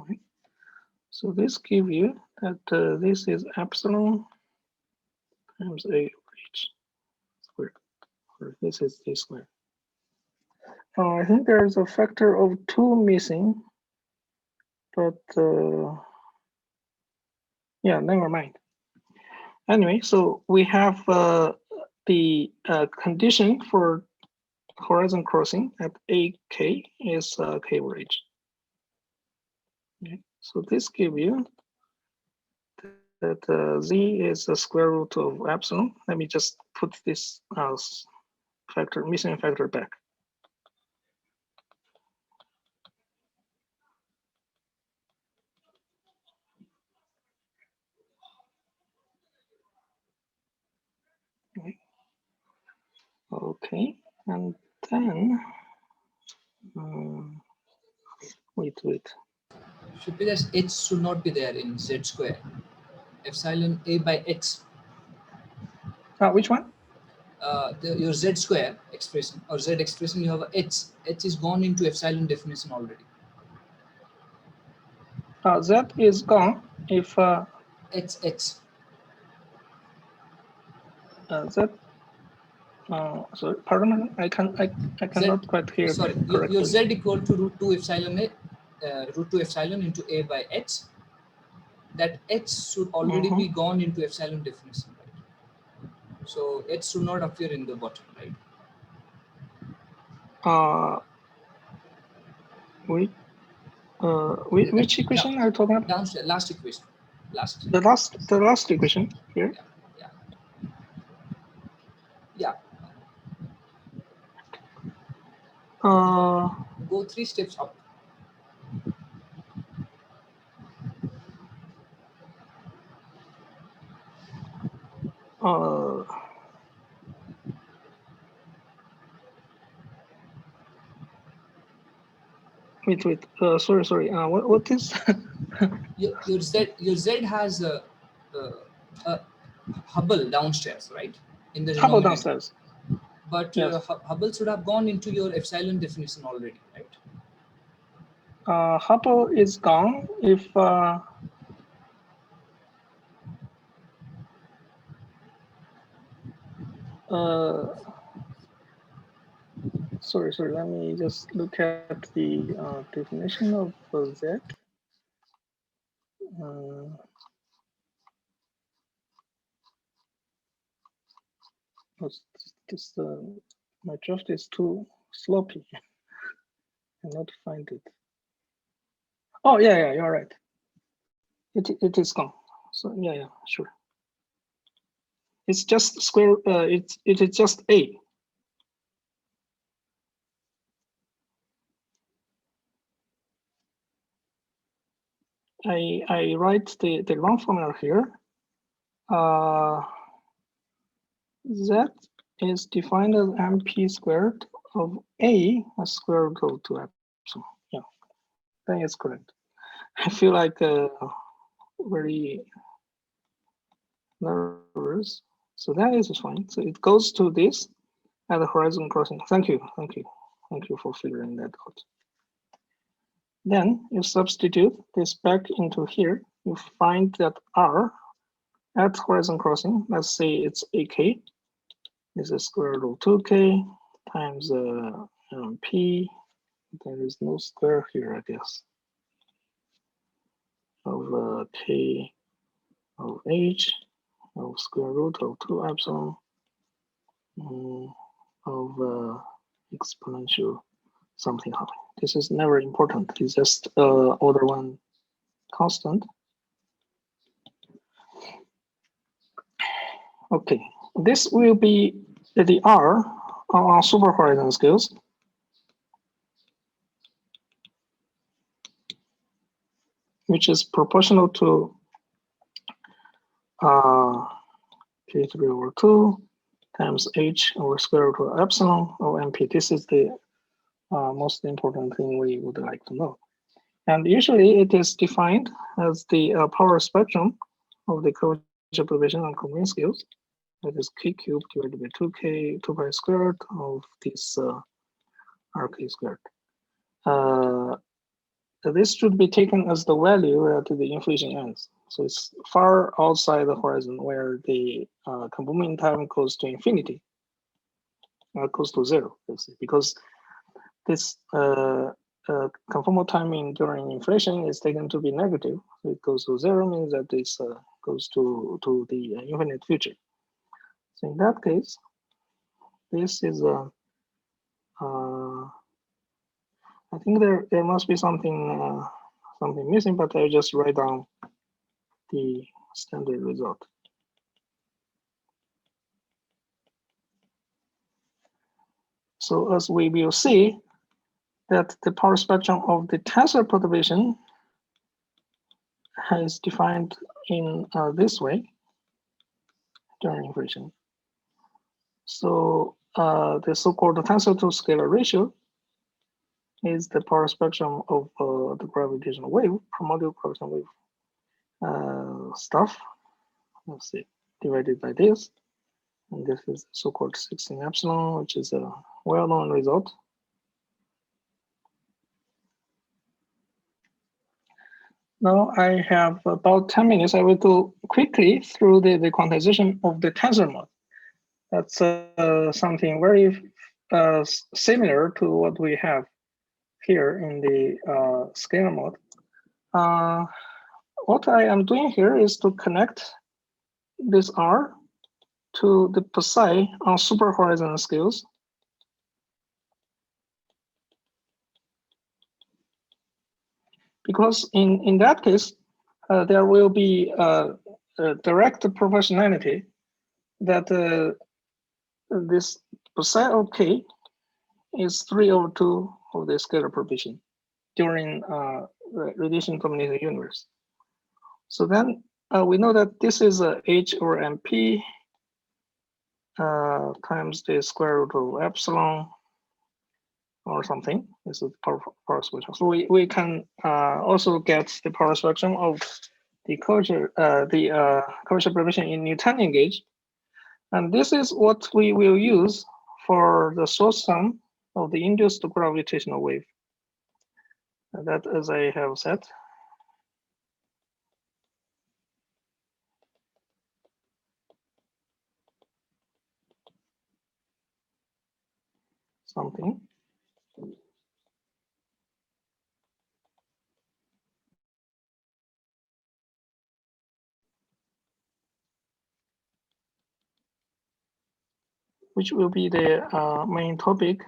Okay. So this gives you that this is epsilon times A over H squared, or this is D squared. I think there's a factor of 2 missing, but yeah, never mind. Anyway, so we have the condition for horizon crossing at AK is K over H. Okay. So this gives you that Z is the square root of epsilon. Let me just put this factor, missing factor back. Okay, and then wait. Should be that H should not be there in Z square. Epsilon A by X. Which one? Your Z square expression or Z expression, you have a H. H is gone into epsilon definition already. Z is gone if H. Z. Sorry, pardon, I cannot quite hear. Sorry, correctly. your Z equal to root 2 epsilon A, root 2 epsilon into A by H. That H should already be gone into epsilon definition, right? So H should not appear in the bottom, right? Which equation are you talking about? Downstairs, last equation. The last equation here. Yeah. Go 3 steps up. Wait. Sorry. What is? your Z has a Hubble downstairs, right? In the Hubble denominator. downstairs. But yes. Hubble should have gone into your epsilon definition already, right? Hubble is gone if sorry, let me just look at the definition of Z. This my draft is too sloppy. I cannot find it. Oh yeah, you're right. It is gone. So yeah, sure. It's just square. It is just A. I write the wrong formula here. That is defined as MP squared of A as square root of 2 epsilon. Yeah, that is correct. I feel like very nervous. So that is fine. So it goes to this at the horizon crossing. Thank you for figuring that out. Then you substitute this back into here. You find that R at horizon crossing, let's say it's AK. This is square root of 2K times P. There is no square here, I guess. Of K of H of square root of 2 epsilon of exponential something. This is never important. It's just order 1 constant. Okay, this will be the R on super horizon scales. Which is proportional to K3 over 2 times H over square root of epsilon of MP. This is the most important thing we would like to know. And usually it is defined as the power spectrum of the curvature probation on covariance scales. That is K cubed divided by 2K, 2 pi squared of this RK squared. This should be taken as the value to the inflation ends. So it's far outside the horizon where the conforming time goes to infinity, goes to 0, because this conformal timing during inflation is taken to be negative. So it goes to 0 means that this goes to the infinite future. So in that case, this is I think there must be something something missing, but I'll just write down the standard result. So as we will see that the power spectrum of the tensor perturbation is defined in this way during inflation. So the so-called tensor to scalar ratio is the power spectrum of the gravitational wave, primordial gravitational wave stuff. Let's see, divided by this. And this is so-called 16 epsilon, which is a well-known result. Now I have about 10 minutes. I will go quickly through the quantization of the tensor mod. That's something very similar to what we have here in the scalar mode. What I am doing here is to connect this R to the psi on super horizon scales. Because in that case, there will be a direct proportionality that this psi of k is 3 over 2 of the scalar probation during radiation dominated universe. So then we know that this is h over mp times the square root of epsilon or something. This is power spectrum. So we can also get the power spectrum of the curvature probation in Newtonian gauge. And this is what we will use for the source sum of the induced gravitational wave. And that, as I have said, something. which will be the main topic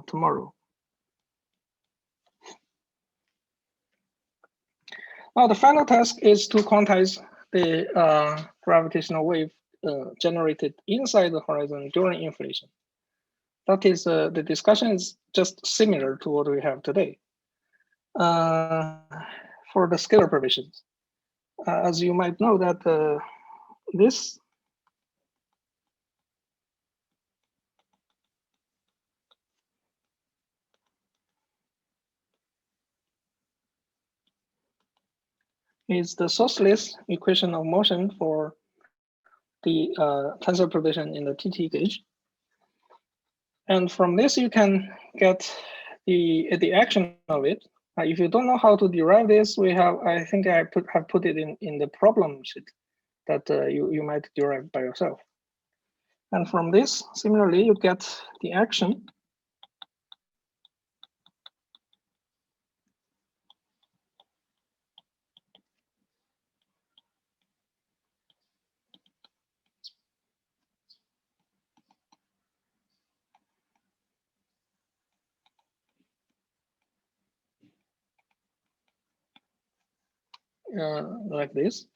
tomorrow. Now, the final task is to quantize the gravitational wave generated inside the horizon during inflation. That is, the discussion is just similar to what we have today. For the scalar provisions, as you might know that this is the sourceless equation of motion for the tensor provision in the TT gauge. And from this, you can get the action of it. If you don't know how to derive this, we have, I think I have put it in the problem sheet that you might derive by yourself. And from this, similarly, you get the action. Like this.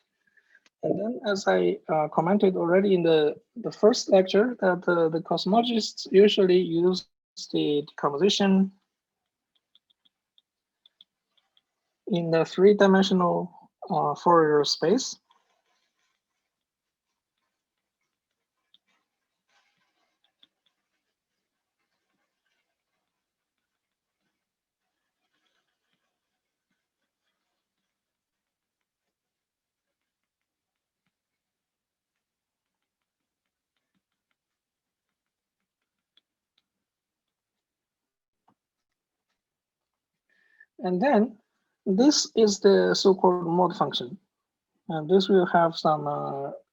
And then, as I commented already in the first lecture, that the cosmologists usually use the decomposition in the three-dimensional Fourier space. And then this is the so-called mode function. And this will have some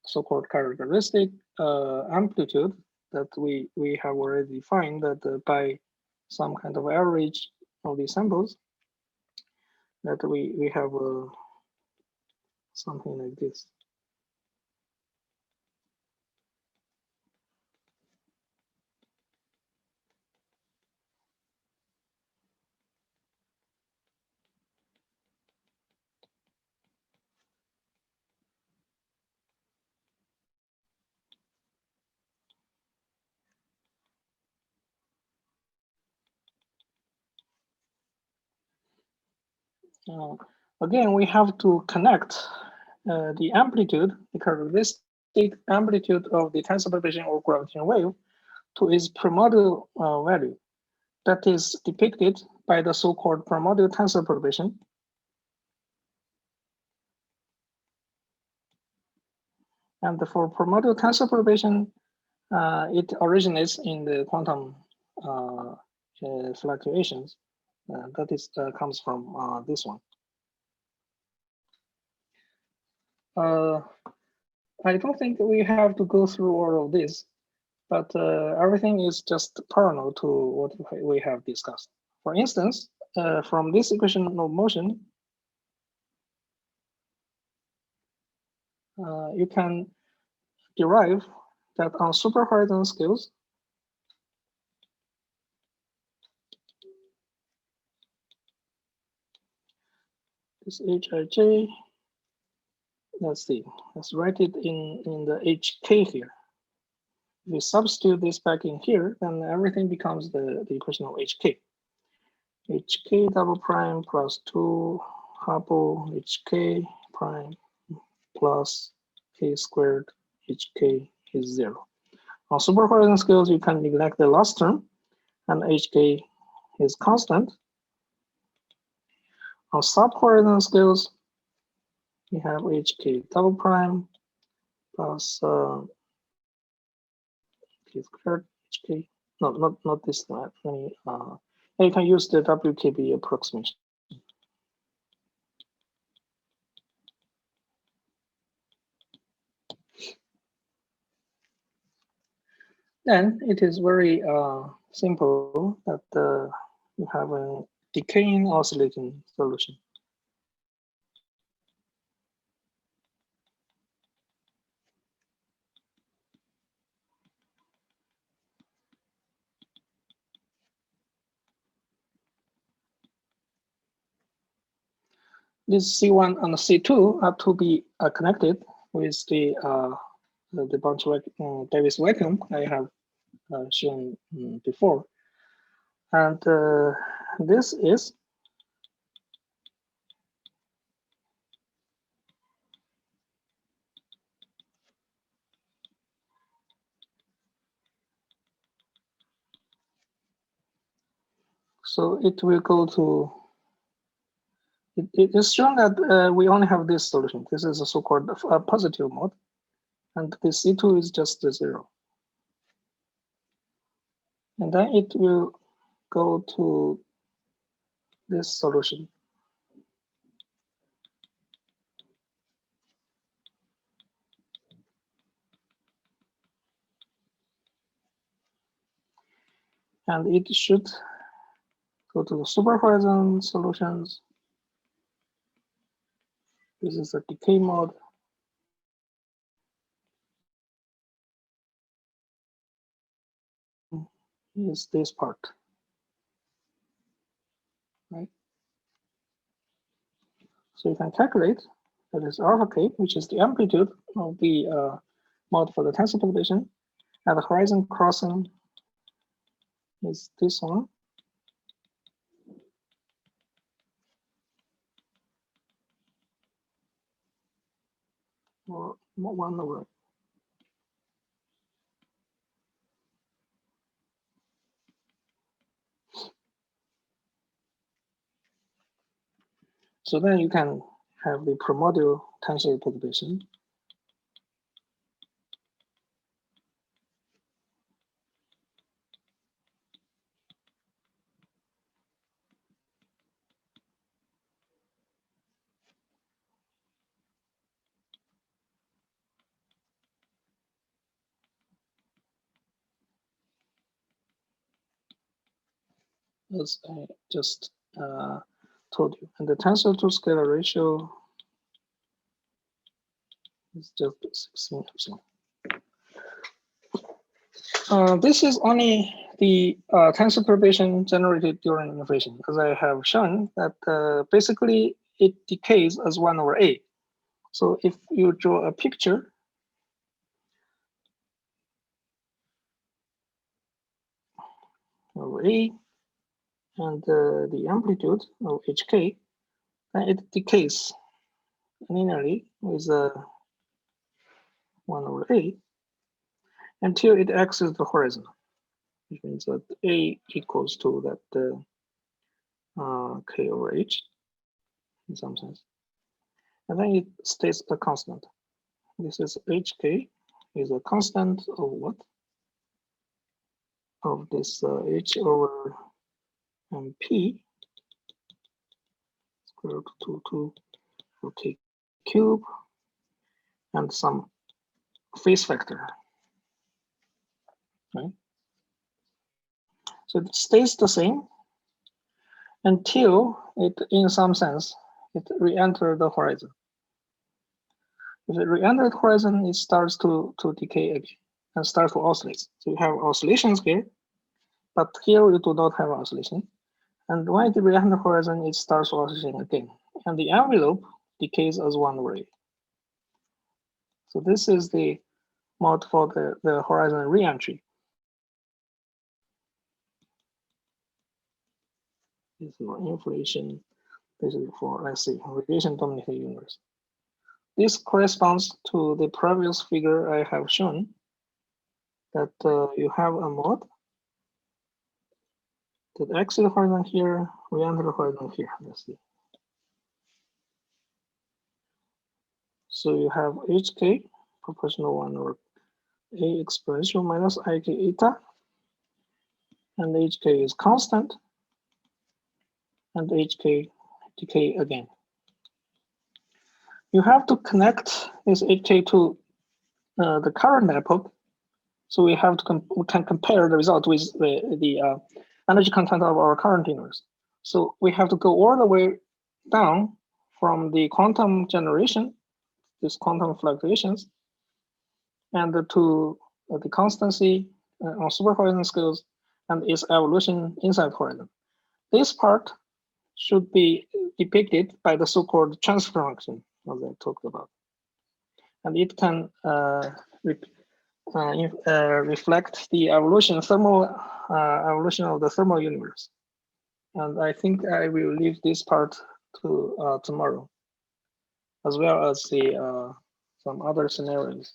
so-called characteristic amplitude that we have already defined that by some kind of average of the samples that we have something like this. Again, we have to connect the amplitude, the characteristic amplitude of the tensor provision or gravitational wave to its primordial value that is depicted by the so-called primordial tensor provision. And for primordial tensor provision, it originates in the quantum fluctuations. That is comes from this one. I don't think we have to go through all of this, but everything is just parallel to what we have discussed. For instance, from this equation of motion, you can derive that on superhorizon scales, this Hij, let's see, let's write it in the HK here. If we substitute this back in here, then everything becomes the equation of HK. HK double prime plus 2 hypo HK prime plus K squared HK is 0. On superhorizon scales, you can neglect the last term, and HK is constant. On subhorizon scales, we have HK double prime plus K squared HK. No, not this one. Let me, you can use the WKB approximation. Then it is very simple that you have a decaying oscillating solution. this C1 and C2 have to be connected with the bunch Davis vacuum I have shown before. And this is so it will go to, it is shown that we only have this solution. This is a so-called positive mode, and the C2 is just the 0. And then it will go to this solution. And it should go to the super horizon solutions. This is a decay mode. Is this part, right? So you can calculate that is alpha k, which is the amplitude of the mode for the tensor perturbation, and the horizon crossing is this one. Or 1 over. So then you can have the primordial tensor perturbation. As I just told you. And the tensor to scalar ratio is just 16%. This is only the tensor perturbation generated during inflation, as I have shown that basically it decays as 1 over A. So if you draw a picture of A and the amplitude of HK, then it decays linearly with 1 over A until it exits the horizon, which means that A equals to that K over H in some sense. And then it stays a constant. This is HK is a constant of what? Of this H over MP square root 2 for K cube and some phase factor, right? So it stays the same until it, in some sense, it re-enters the horizon. If it re-enters the horizon, it starts to decay again and starts to oscillate. So you have oscillations here, but here you do not have oscillation. And when it re-enters the horizon, it starts oscillating again. And the envelope decays as 1 over A. So this is the mode for the horizon re-entry. This is for inflation, this is for, let's see, radiation dominated universe. This corresponds to the previous figure I have shown, that you have a mode that exits the horizon here, re-enter the horizon here. Let's see. So you have HK proportional 1 over A exponential minus IK eta, and HK is constant, and HK decay again. You have to connect this HK to the current epoch, so we have to we can compare the result with the energy content of our current universe. So we have to go all the way down from the quantum generation, these quantum fluctuations, and to the constancy on super horizon scales and its evolution inside horizon. This part should be depicted by the so-called transfer function, as I talked about. And it can reflect the evolution of the thermal universe. And I think I will leave this part to tomorrow, as well as the some other scenarios.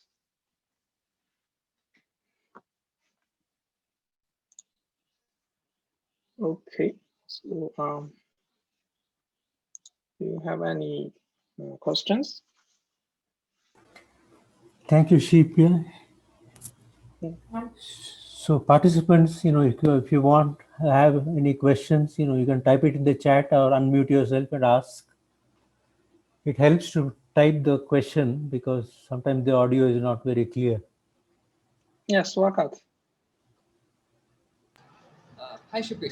Okay, so do you have any questions? Thank you, Shi Pi. So participants, if you want have any questions, you can type it in the chat or unmute yourself and ask. It helps to type the question because sometimes the audio is not very clear. Yes, work out. Hi, Shi Pi.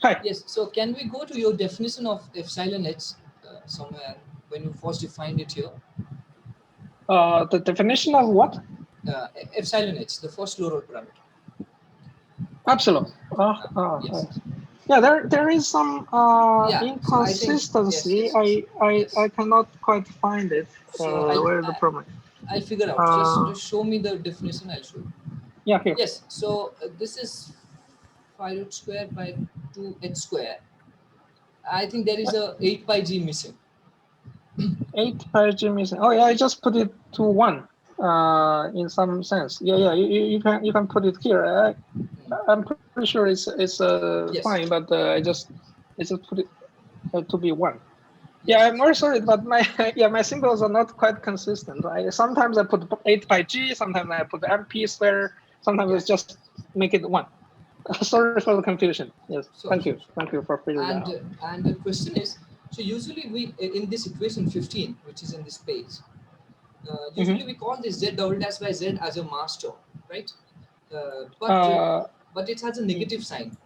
Hi. Yes, so can we go to your definition of epsilon h somewhere when you first defined it here? The definition of what? Epsilon h, the first lower parameter. Epsilon. Yes. Yeah, there is some inconsistency. So I cannot quite find it. So where is the problem? I'll figure out. Just show me the definition. I'll show you. Yeah, here. Yes. So this is 5 root square by 2h square. I think there is a 8 pi g missing. 8 pi g missing. Oh yeah, I just put it to 1. In some sense. Yeah. You can put it here. I'm pretty sure it's Yes. fine, but I just put it to be 1. Yeah, I'm very sorry, but my symbols are not quite consistent. Sometimes I put 8 pi g, sometimes I put mp square, sometimes I just make it 1. Sorry for the confusion. Yes, thank you for figuring that out. And the question is, so usually we in this equation 15, which is in this page, usually we call this z double dash by z as a mass term, right? But it has a negative sign,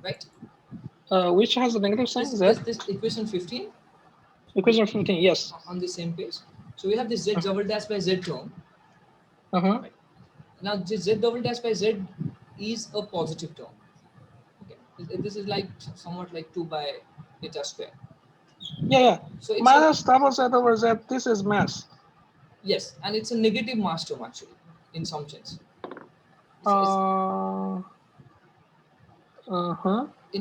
right? Which has a negative sign? This equation 15. Equation 15, yes. On the same page. So we have this z double dash by z term. Right? Now this z double dash by z is a positive term. Okay. This is like somewhat like 2 by eta square. Yeah. So it's minus double z over z. This is mass. Yes, and it's a negative mass term actually, in some sense. In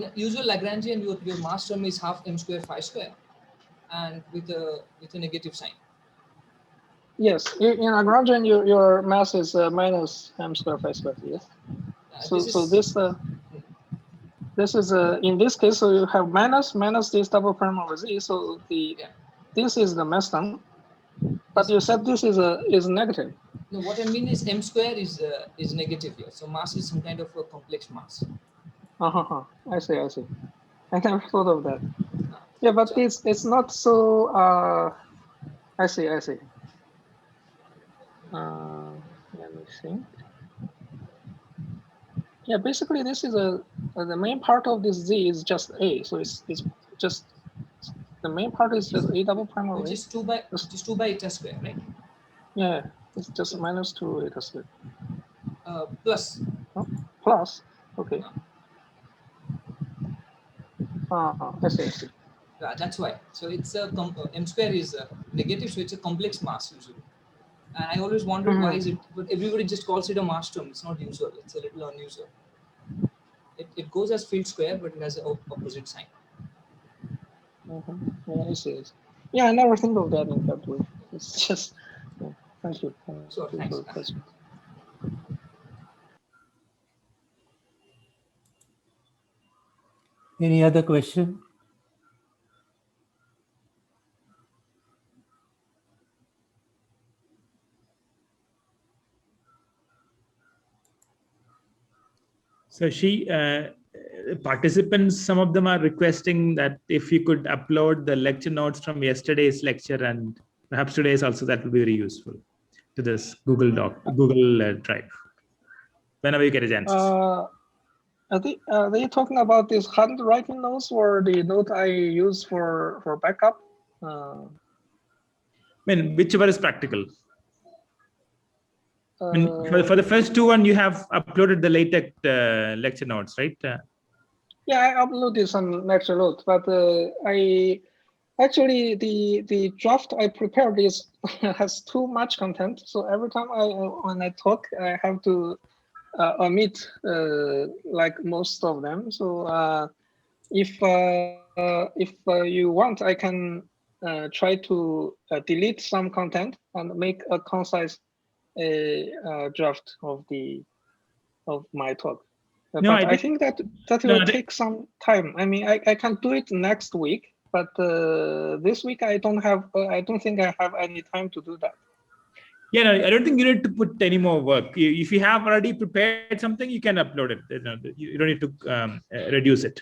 a usual Lagrangian, your mass term is half m square phi square, and with a negative sign. Yes, in Lagrangian, your mass is minus m square phi square. Yes. This is in this case, so you have minus this double prime over z. So this is the mass term, but you said this is negative. No, what I mean is m square is negative here. So mass is some kind of a complex mass. I see. I never thought of that. Yeah, but it's not so. I see. Let me see. Yeah, basically this is the main part of this z is just a. So it's just the main part is just a double prime over a. Which is 2 by eta square, right? Yeah, it's just minus 2 eta square. Plus. Oh, plus. Okay. I see. That's why. So it's a m square is negative, so it's a complex mass usually. And I always wondered why is it, but everybody just calls it a mass term. It's not usual. It's a little unusual. It goes as field square, but it has an opposite sign. Yeah, I see. Yeah, I never think of that in that way. It's just. Thank you. Sure, thanks. For the question. Any other question? So participants, some of them are requesting that if you could upload the lecture notes from yesterday's lecture and perhaps today's also, that will be very useful to this Google Drive. Whenever you get a chance. Are they talking about this handwriting notes or the note I use for backup? I mean, whichever is practical. I mean, for the first two one, you have uploaded the LaTeX lecture notes, right? Yeah, I uploaded some lecture notes, but I actually the draft I prepared is has too much content. So every time when I talk, I have to omit like most of them. So if you want, I can try to delete some content and make a concise draft of my talk. No, But I I think think that no, will take some time. I mean, I can do it next week, but this week I don't have. I don't think I have any time to do that. yeah, no, I don't think you need to put any more work. If you have already prepared something, you can upload it. You don't need to reduce it.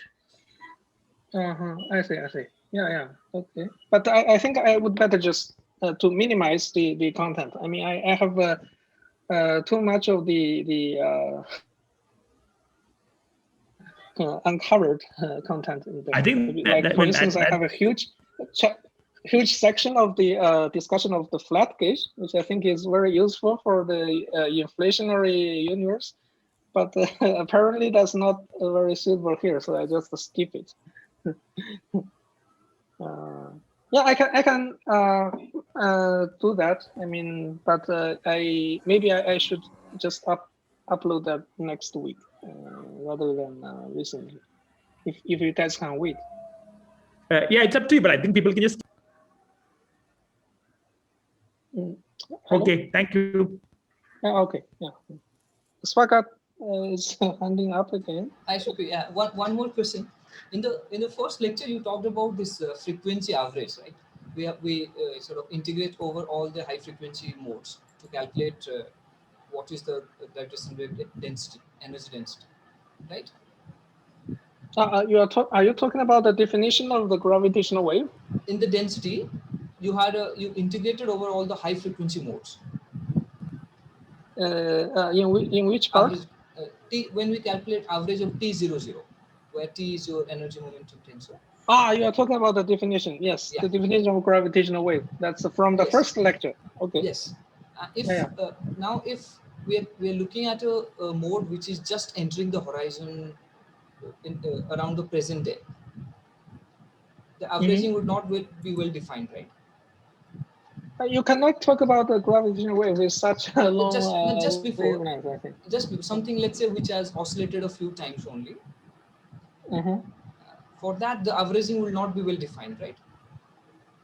I see. I see. Yeah. Yeah. Okay. But I think I would better just to minimize the content. I mean, I have too much of the uncovered content in there. I think Like for instance, I have a huge section of the discussion of the flat gauge, which I think is very useful for the inflationary universe. But apparently that's not very suitable here, so I just skip it. Yeah, I can do that. I mean, but I should just upload that next week rather than recently. If you guys can wait. yeah, it's up to you, but I think people can just. Hello? Okay, thank you. Okay, yeah. Swagat is handing up again. I should be, yeah. One more question. In the first lecture, you talked about this frequency average, right? We sort of integrate over all the high frequency modes to calculate what is the gravitational wave density, energy density, right? Are you talking about the definition of the gravitational wave? In the density, you integrated over all the high frequency modes. In which part? Average t, when we calculate average of t00, where t is your energy momentum tensor. You are talking about the definition. Yes, Yeah. the definition of gravitational wave. That's from the Yes. first lecture. Okay. Yes. If Yeah. Now if we are looking at a mode which is just entering the horizon around the present day, the averaging would not be well defined, right? You cannot talk about the gravitational wave with such a Just long before, wavelength, I think. something, let's say, which has oscillated a few times only. Mm-hmm. For that, the averaging will not be well defined, right?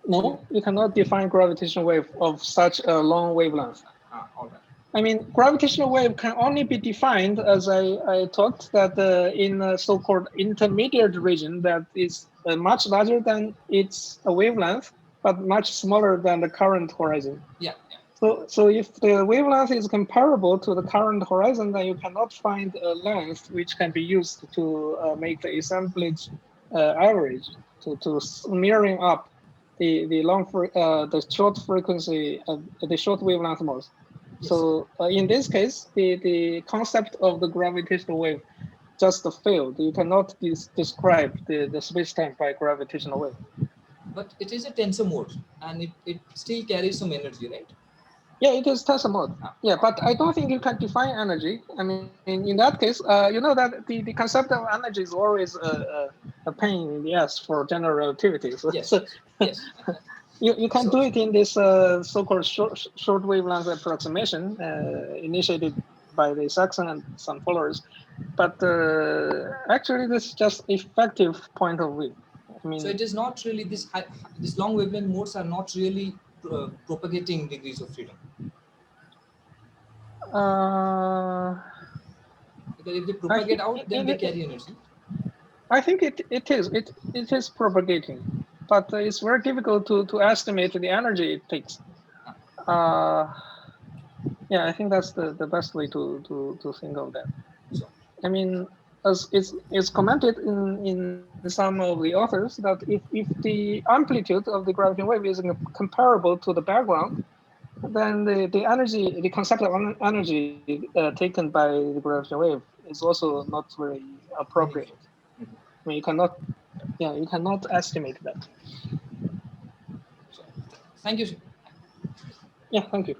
No, you cannot define gravitational wave of such a long wavelength. All right. I mean, gravitational wave can only be defined, as I talked, that in a so-called intermediate region that is much larger than its wavelength, but much smaller than the current horizon. Yeah. So if the wavelength is comparable to the current horizon, then you cannot find a length which can be used to make the assemblage average to mirroring up the short frequency the short wavelength modes. Yes. So in this case, the concept of the gravitational wave just failed. You cannot describe the space-time by gravitational wave. But it is a tensor mode, and it still carries some energy, right? Yeah, it is tensor mode. Yeah, but I don't think you can define energy. I mean, in that case, you know that the concept of energy is always a pain in the ass for general relativity. So, Yes. so Yes. you can do it in this so-called short wavelength approximation initiated by the Saxon and some followers. But actually, this is just effective point of view. I mean, So it is not really this long wavelength modes are not really propagating degrees of freedom. Because if they propagate out, then they carry energy. I think it is propagating, but it's very difficult to estimate the energy it takes. Yeah, I think that's the best way to think of that. So, I mean, as it's commented in some of the authors that if the amplitude of the gravitational wave is comparable to the background, then the concept of energy taken by the gravitational wave is also not very appropriate. I mean, you cannot estimate that. so thank you. Yeah, thank you.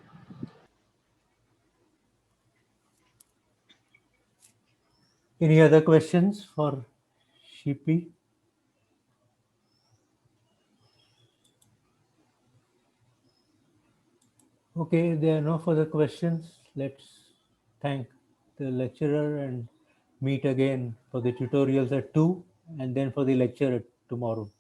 Any other questions for Shi Pi. Okay, there are no further questions. Let's thank the lecturer and meet again for the tutorials at 2 and then for the lecture tomorrow.